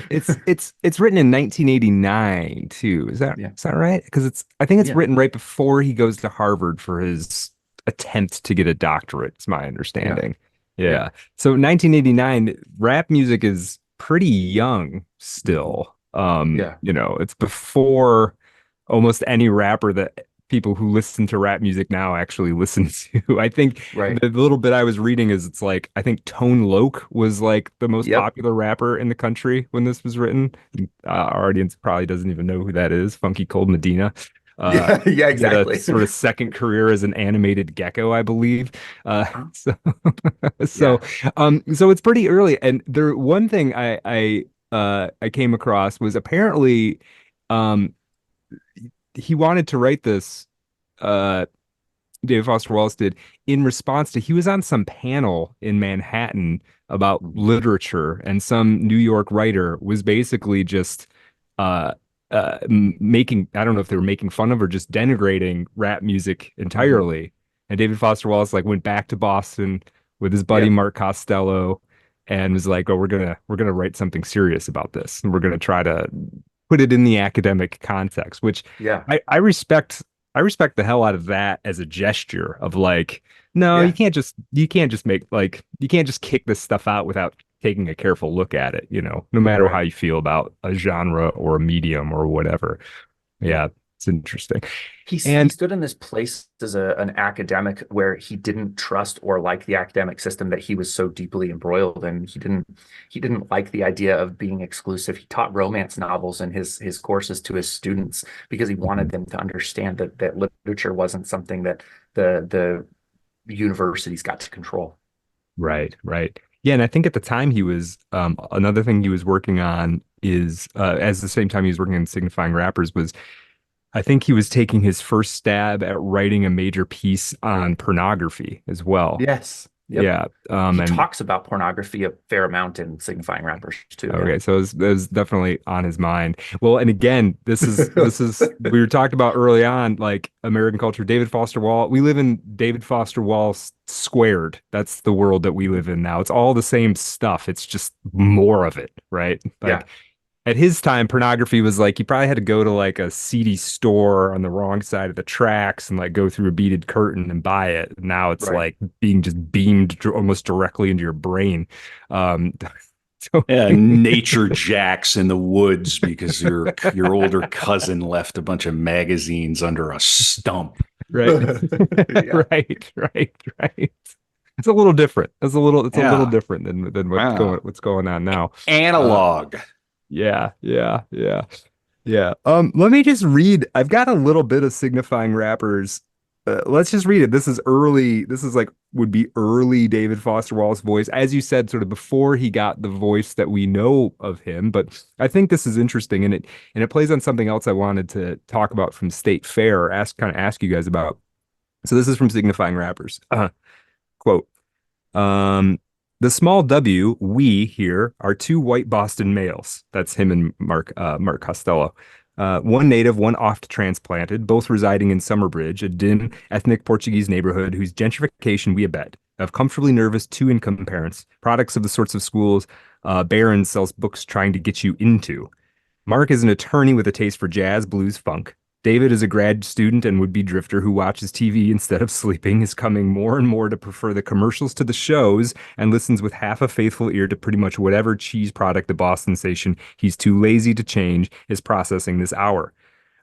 S2: It's written in 1989 too. Is that
S3: Yeah,
S2: is that right? Because I think it's
S3: yeah,
S2: written right before he goes to Harvard for his attempt to get a doctorate, is my
S3: yeah,
S2: understanding.
S3: yeah,
S2: Yeah. So 1989, rap music is pretty young still.
S3: yeah.
S2: It's before almost any rapper that people who listen to rap music now actually listen to. I think
S3: Right.
S2: the little bit I was reading is it's like I think Tone Loc was like the most
S3: Yep.
S2: popular rapper in the country when this was written. Our audience probably doesn't even know who that is. Funky Cold Medina. Uh,
S3: Yeah. Yeah.
S2: he had a
S3: Exactly.
S2: sort of second career as an animated gecko, I believe.
S3: Huh?
S2: So, so,
S3: Yeah.
S2: so it's pretty early. And there, one thing I came across was apparently, um, he wanted to write this. Uh, David Foster Wallace did in response to he was on some panel in Manhattan about
S3: Mhm.
S2: literature, and some New York writer was basically just uh making, I don't know if they were making fun of or just denigrating rap music
S3: Mhm.
S2: entirely. And David Foster Wallace like went back to Boston with his buddy
S3: Yep.
S2: Mark Costello and was like, "Oh, we're gonna write something serious about this, and we're gonna try to put it in the academic context," which
S3: Yeah.
S2: I respect. I respect the hell out of that as a gesture of like, no,
S3: Yeah.
S2: you can't just make like you can't just kick this stuff out without taking a careful look at it, no matter how
S3: Right.
S2: you feel about a genre or a medium or whatever.
S3: Yeah.
S2: Yeah, it's interesting.
S3: He
S2: And
S3: stood in this place as an academic where he didn't trust or like the academic system that he was so deeply embroiled in. He didn't like the idea of being exclusive. He taught romance novels in his courses to his students because he wanted them to understand that literature wasn't something that the universities got to control.
S2: right, right. Yeah, and I think at the time he was another thing he was working on is as the same time he was working on Signifying Rappers was I think he was taking his first stab at writing a major piece on pornography as well.
S3: Yes. Yep.
S2: Yeah.
S3: He
S2: And
S3: talks about pornography a fair amount in Signifying Rappers too. Yeah.
S2: okay, so it was definitely on his mind. Well, and again, this is we were talked about early on, like American culture. David Foster Wallace. We live in David Foster Wallace squared. That's the world that we live in now. It's all the same stuff. It's just more of it, right?
S3: Yeah.
S2: Like at his time, pornography was like you probably had to go to like a seedy store on the wrong side of the tracks and like go through a beaded curtain and buy it. Now it's
S3: Right.
S2: like being just beamed almost directly into your brain. Um, so
S1: Yeah, nature jacks in the woods because your older cousin left a bunch of magazines under a stump.
S2: right,
S3: Yeah.
S2: right. It's a little different. It's a little
S1: Yeah.
S2: different than
S1: Wow.
S2: what's going on now. Uh,
S1: Analog.
S2: yeah. Let me just read. I've got a little bit of Signifying Rappers. Let's just read it. This is early. This is like would be early David Foster Wallace voice, as you said, sort of before he got the voice that we know of him. But I think this is interesting, and it plays on something else I wanted to talk about from State Fair, or ask you guys about. So this is from Signifying Rappers. Quote. Um, The small W, we here, are two white Boston males. That's him and Mark Costello. One native, one oft transplanted, both residing in Summerbridge, a dim ethnic Portuguese neighborhood whose gentrification we abet. Of comfortably nervous two-income parents, products of the sorts of schools Barron sells books trying to get you into. Mark is an attorney with a taste for jazz, blues, funk. David is a grad student and would-be drifter who watches TV instead of sleeping, is coming more and more to prefer the commercials to the shows, and listens with half a faithful ear to pretty much whatever cheese product the Boston station he's too lazy to change is processing this hour.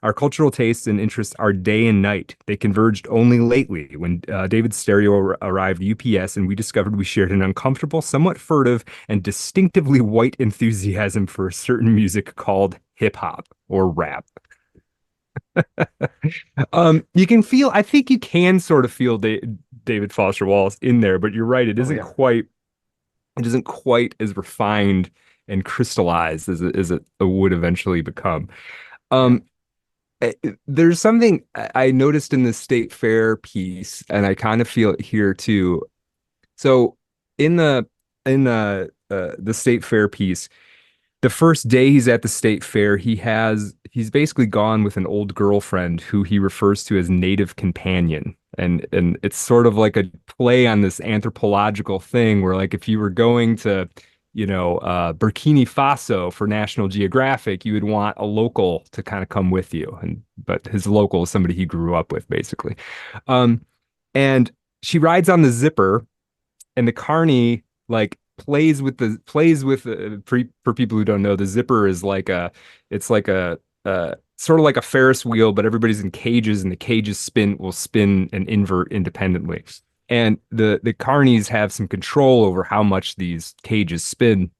S2: Our cultural tastes and interests are day and night. They converged only lately when David's stereo arrived UPS and we discovered we shared an uncomfortable, somewhat furtive, and distinctively white enthusiasm for a certain music called hip hop or rap. You can feel, I think you can sort of feel David Foster Wallace in there, but you're right, it isn't quite as refined and crystallized as it would eventually become. There's something I noticed in the State Fair piece, and I kind of feel it here too. So in the State Fair piece, the first day he's at the State Fair, he's basically gone with an old girlfriend who he refers to as native companion. And it's sort of like a play on this anthropological thing where, like, if you were going to, Burkina Faso for National Geographic, you would want a local to kind of come with you. But his local is somebody he grew up with, basically. And she rides on the zipper, and the carney, like, plays with for people who don't know, the zipper is it's like a sort of like a Ferris wheel, but everybody's in cages, and the cages will spin and invert independently. And the carnies have some control over how much these cages spin.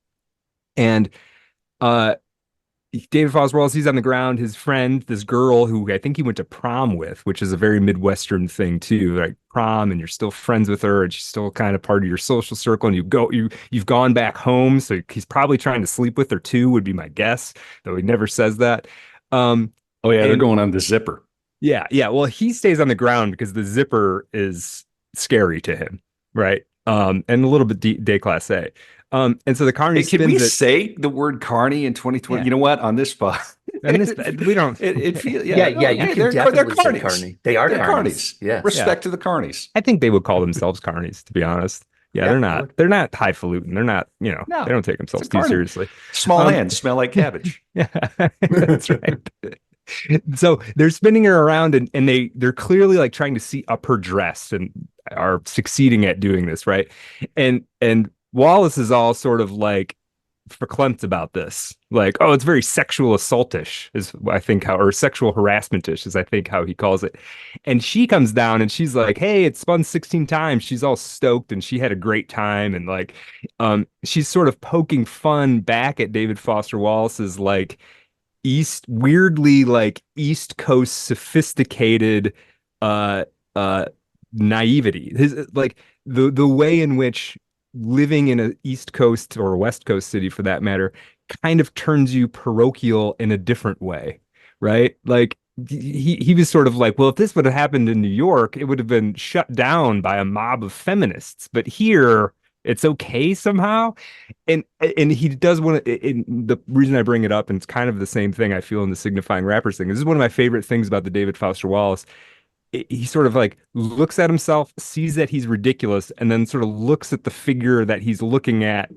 S2: And David Foster Wallace, he's on the ground. His friend, this girl who I think he went to prom with, which is a very Midwestern thing too, like prom, and you're still friends with her, and she's still kind of part of your social circle. And you've gone back home, so he's probably trying to sleep with her too, would be my guess, though he never says that.
S1: They're going on the zipper.
S2: Yeah. Well, he stays on the ground because the zipper is scary to him, right? And a little bit déclassé. And so the carny spins.
S1: Can we say the word carny in 2020? Yeah. You know what? On this spot,
S2: we don't.
S3: You can definitely say carny. They are carnies.
S1: Yeah. Respect to the carnies.
S2: I think they would call themselves carnies, to be honest. Yeah, they're not highfalutin. They're not, they don't take themselves too seriously.
S1: Small hands smell like cabbage.
S2: Yeah, that's right. So they're spinning her around, and they're clearly like trying to see up her dress and are succeeding at doing this, right? And Wallace is all sort of like verklempt about this, like, oh, it's very sexual assaultish, is I think or sexual harassmentish is I think how he calls it. And she comes down and she's like, hey, it's spun 16 times. She's all stoked and she had a great time, and like she's sort of poking fun back at David Foster Wallace's like weirdly like East Coast sophisticated naivety, his like the way in which living in an East Coast or a West Coast city for that matter kind of turns you parochial in a different way, right? Like he was sort of like, well, if this would have happened in New York, it would have been shut down by a mob of feminists, but here it's okay somehow. And he does want to, the reason I bring it up, and it's kind of the same thing I feel in the signifying rappers thing, this is one of my favorite things about the David Foster Wallace. He sort of like looks at himself, sees that he's ridiculous, and then sort of looks at the figure that he's looking at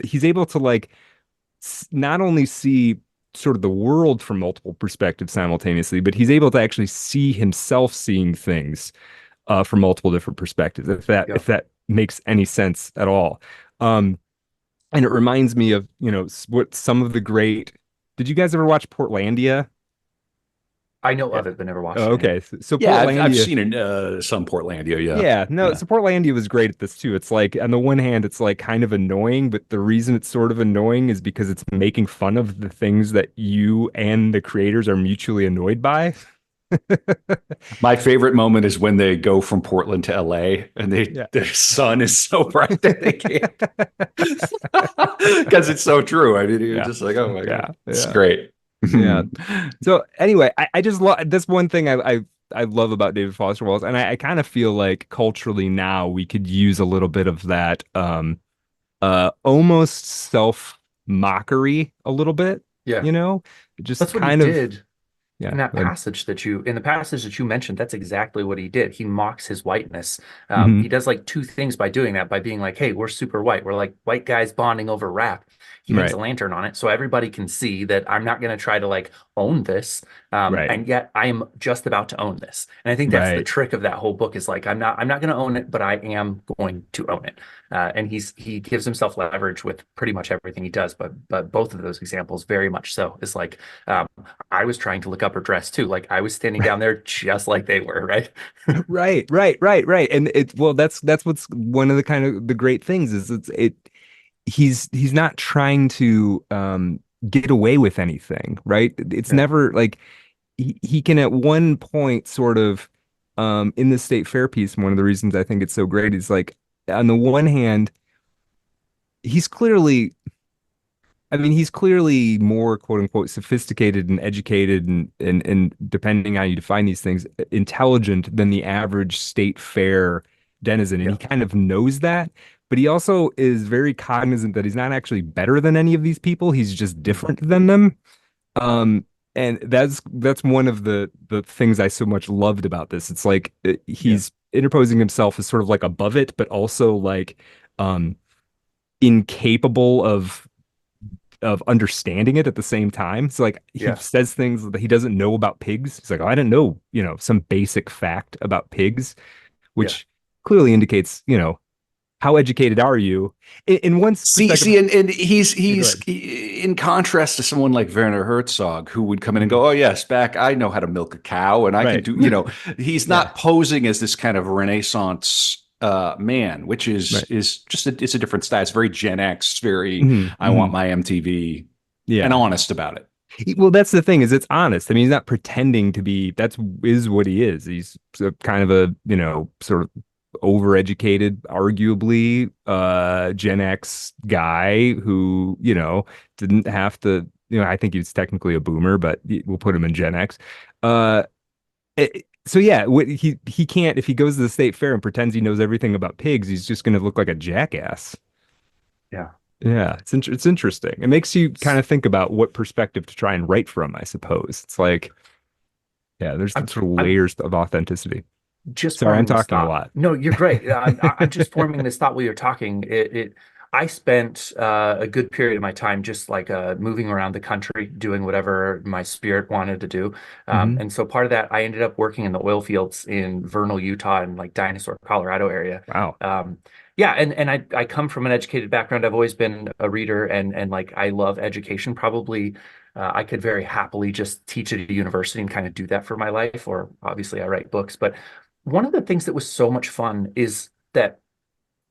S2: he's able to like not only see sort of the world from multiple perspectives simultaneously, but he's able to actually see himself seeing things from multiple different perspectives, if that makes any sense at all. And it reminds me of, what some of the great, did you guys ever watch Portlandia?
S3: I know of it, but never watched it.
S2: Okay. So
S1: yeah, I've seen some Portlandia, yeah.
S2: Yeah, no, so Portlandia was great at this too. It's like, on the one hand, it's like kind of annoying, but the reason it's sort of annoying is because it's making fun of the things that you and the creators are mutually annoyed by.
S1: My favorite moment is when they go from Portland to LA and the sun is so bright that they can't, because it's so true. I mean, you're just like, oh my God, it's great.
S2: Yeah. So anyway, I just love, that's one thing I love about David Foster Wallace, and I kind of feel like culturally now we could use a little bit of that almost self mockery a little bit,
S3: Yeah.
S2: you know, just
S3: That's what he
S2: kind of,
S3: did
S2: yeah.
S3: in the passage that you mentioned. That's exactly what he did. He mocks his whiteness.
S2: Hmm.
S3: He does like two things by doing that, by being like, hey, we're super white. We're like white guys bonding over rap. He hangs a
S2: Right,
S3: lantern on it so everybody can see that I'm not going to try to like own this.
S2: right,
S3: And yet I am just about to own this. And I think that's the
S2: right.
S3: trick of that whole book is like, I'm not going to own it, but I am going to own it. And he gives himself leverage with pretty much everything he does. But both of those examples very much so is like, um, I was trying to look up her dress too. Like I was standing down there just like they were, right?
S2: Right. And well, that's what's one of the kind of the great things is he's not trying to get away with anything, right? It's
S3: Yeah.
S2: never like he can at one point sort of in the state fair piece, one of the reasons I think it's so great is like on the one hand, he's clearly I mean, he's clearly more quote unquote sophisticated and educated and depending on how you define these things, intelligent than the average state fair denizen. And he
S3: Yeah.
S2: kind of knows that, but he also is very cognizant that he's not actually better than any of these people. He's just different than them. Um, and that's one of the things I so much loved about this. It's like
S3: Yeah.
S2: he's interposing himself as sort of like above it, but also like um incapable of understanding it at the same time. So like he
S3: Yeah.
S2: says things that he doesn't know about pigs. He's like, oh, I didn't know, some basic fact about pigs,
S3: Yeah.
S2: which clearly indicates, how educated are you? In one perspective,
S1: And
S2: yeah, go
S1: he's
S2: ahead.
S1: in contrast to someone like Werner Herzog, who would come in and
S2: Mhm.
S1: go, "Oh yes, back I know how to milk a cow, and I can
S2: Right.
S1: do." He's
S3: Yeah.
S1: not posing as this kind of Renaissance man, which
S2: Right.
S1: is just it's a different style. It's very Gen X, very
S2: Hmm.
S1: I want
S2: Hmm.
S1: my MTV, and
S2: Yeah.
S1: honest about it.
S2: Well, that's the thing is it's honest. I mean, he's not pretending to be, that's is what he is. He's kind of a, sort of overeducated, arguably, Gen X guy who, didn't have to, I think he's technically a boomer, but we'll put him in Gen X. Uh, so yeah, he can't, if he goes to the state fair and pretends he knows everything about pigs, he's just going to look like a jackass.
S3: Yeah.
S2: Yeah, it's interesting. It makes you kind of think about what perspective to try and write from, I suppose. It's like, yeah, there's
S3: I'm,
S2: sort of
S3: I'm
S2: layers of authenticity.
S3: just
S2: Sorry, I'm
S3: forming this
S2: talking a
S3: thought.
S2: lot.
S3: No, you're great. I'm just forming this thought while you're talking. I spent a good period of my time just like moving around the country, doing whatever my spirit wanted to do.
S2: Hmm.
S3: And so part of that, I ended up working in the oil fields in Vernal, Utah, and like Dinosaur, Colorado area.
S2: Wow.
S3: Um, yeah, and I come from an educated background. I've always been a reader, and like I love education. Probably, I could very happily just teach at a university and kind of do that for my life. Or obviously, I write books, but one of the things that was so much fun is that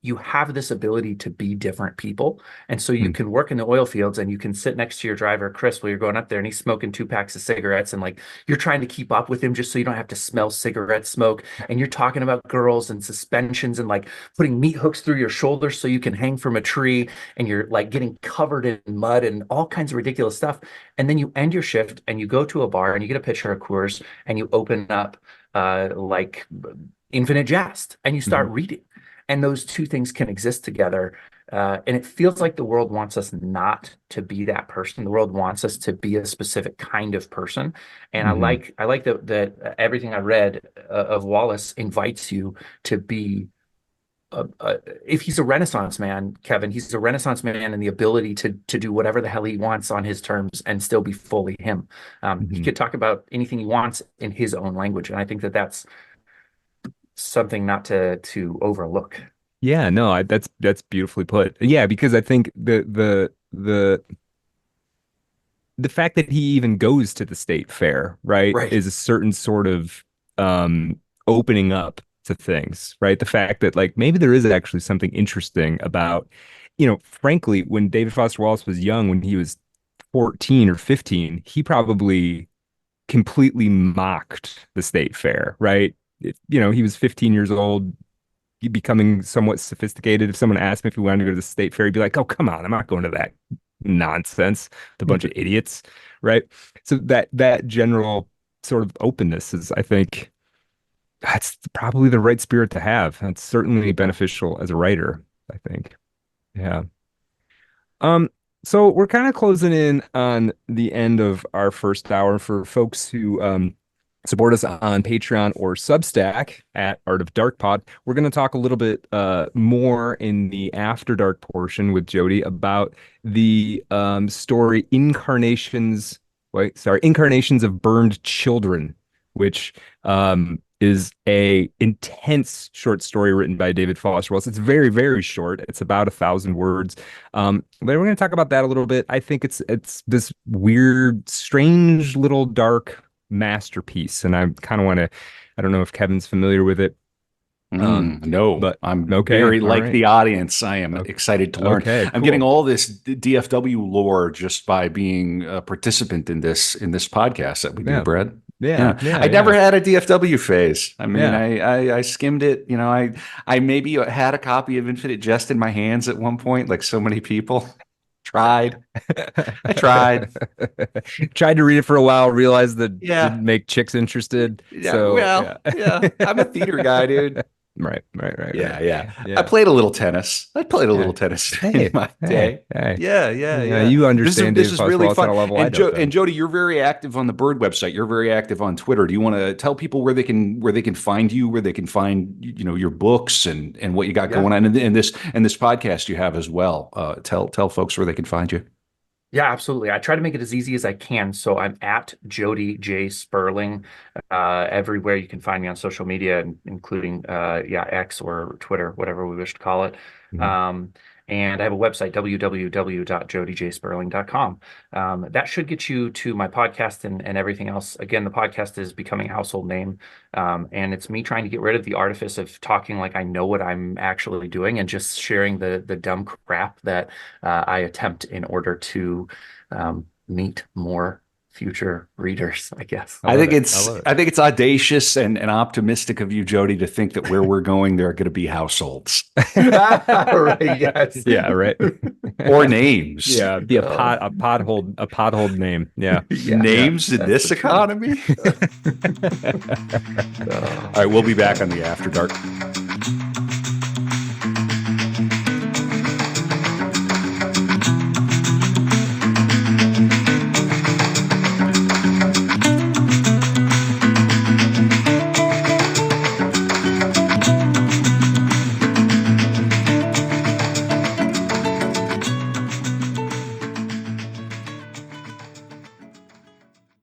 S3: you have this ability to be different people. And so you
S2: Hmm.
S3: can work in the oil fields and you can sit next to your driver, Chris, while you're going up there and he's smoking 2 packs of cigarettes. And like you're trying to keep up with him just so you don't have to smell cigarette smoke. And you're talking about girls and suspensions and like putting meat hooks through your shoulders so you can hang from a tree. And you're like getting covered in mud and all kinds of ridiculous stuff. And then you end your shift and you go to a bar and you get a pitcher of Coors and you open up like Infinite Jest and you start
S2: Hmm.
S3: reading. And those two things can exist together. And it feels like the world wants us not to be that person. The world wants us to be a specific kind of person. And
S2: Hmm.
S3: I like that everything I read of Wallace invites you to be if he's a Renaissance man, Kevin, he's a Renaissance man and the ability to do whatever the hell he wants on his terms and still be fully him. He
S2: Hmm.
S3: could talk about anything he wants in his own language, and I think that that's something not to overlook.
S2: Yeah, no, that's beautifully put. Yeah, because I think the fact that he even goes to the state fair, right,
S3: Right.
S2: is a certain sort of um opening up to things, right? The fact that like maybe there is actually something interesting about, frankly, when David Foster Wallace was young, when he was 14 or 15, he probably completely mocked the state fair, right? He was 15 years old, becoming somewhat sophisticated. If someone asked me if we wanted to go to the state fair, he'd be like, "Oh, come on, I'm not going to that nonsense with a bunch of idiots," right? So that general sort of openness is, I think, that's probably the right spirit to have. That's certainly
S3: Yeah.
S2: beneficial as a writer, I think. Yeah. So we're kind of closing in on the end of our first hour. For folks who support us on Patreon or Substack at Art of Dark Pod, we're going to talk a little bit more in the After Dark portion with Jody about the story Incarnations. Incarnations of Burned Children, which is a intense short story written by David Foster Wallace. It's very, very short. It's about 1,000 words. But we're going to talk about that a little bit. I think it's this weird, strange little dark masterpiece, and I kind of want to. I don't know if Kevin's familiar with it.
S1: No,
S2: but
S1: I'm
S2: okay,
S1: very
S2: all
S1: like
S2: right.
S1: the audience. I am excited to learn.
S2: Okay,
S1: I'm
S2: cool.
S1: getting all this DFW lore just by being a participant in this podcast that we do,
S2: Yeah.
S1: Brad.
S2: Yeah,
S1: I never
S2: yeah.
S1: had a DFW phase. I mean,
S2: Yeah.
S1: I skimmed it. You know, I maybe had a copy of Infinite Jest in my hands at one point, like so many people. I tried.
S2: Tried to read it for a while, realized that
S1: Yeah.
S2: didn't make chicks interested.
S1: Yeah.
S2: So
S1: Well, yeah. I'm a theater guy, dude.
S2: Right.
S1: Yeah. I played a little tennis. I played a little tennis in my day.
S2: Hey.
S1: Yeah.
S2: You understand
S1: This
S2: David
S1: is
S2: Foster
S1: really
S2: Wallace
S1: fun.
S2: at a level I
S1: And
S2: don't, though.
S1: Jody, you're very active on the Bird website. You're very active on Twitter. Do you want to tell people where they can find you, where they can find your books and what you got going on, and this podcast you have as well? Tell folks where they can find you.
S3: Yeah, absolutely. I try to make it as easy as I can. So I'm at Jody J. Sperling everywhere you can find me on social media, including X or Twitter, whatever we wish to call it.
S2: Mhm.
S3: And I have a website, www.jodyjsperling.com. That should get you to my podcast and everything else. Again, the podcast is becoming a household name. And it's me trying to get rid of the artifice of talking like I know what I'm actually doing and just sharing the dumb crap that I attempt in order to meet more future readers, I guess.
S1: I think it's audacious and optimistic of you, Jody, to think that where we're going, there are going to be households.
S3: Right, yes.
S2: Yeah, right.
S1: Or names.
S2: Yeah, be a pothold name. Yeah.
S1: Names in this economy. All right, we'll be back on the After Dark.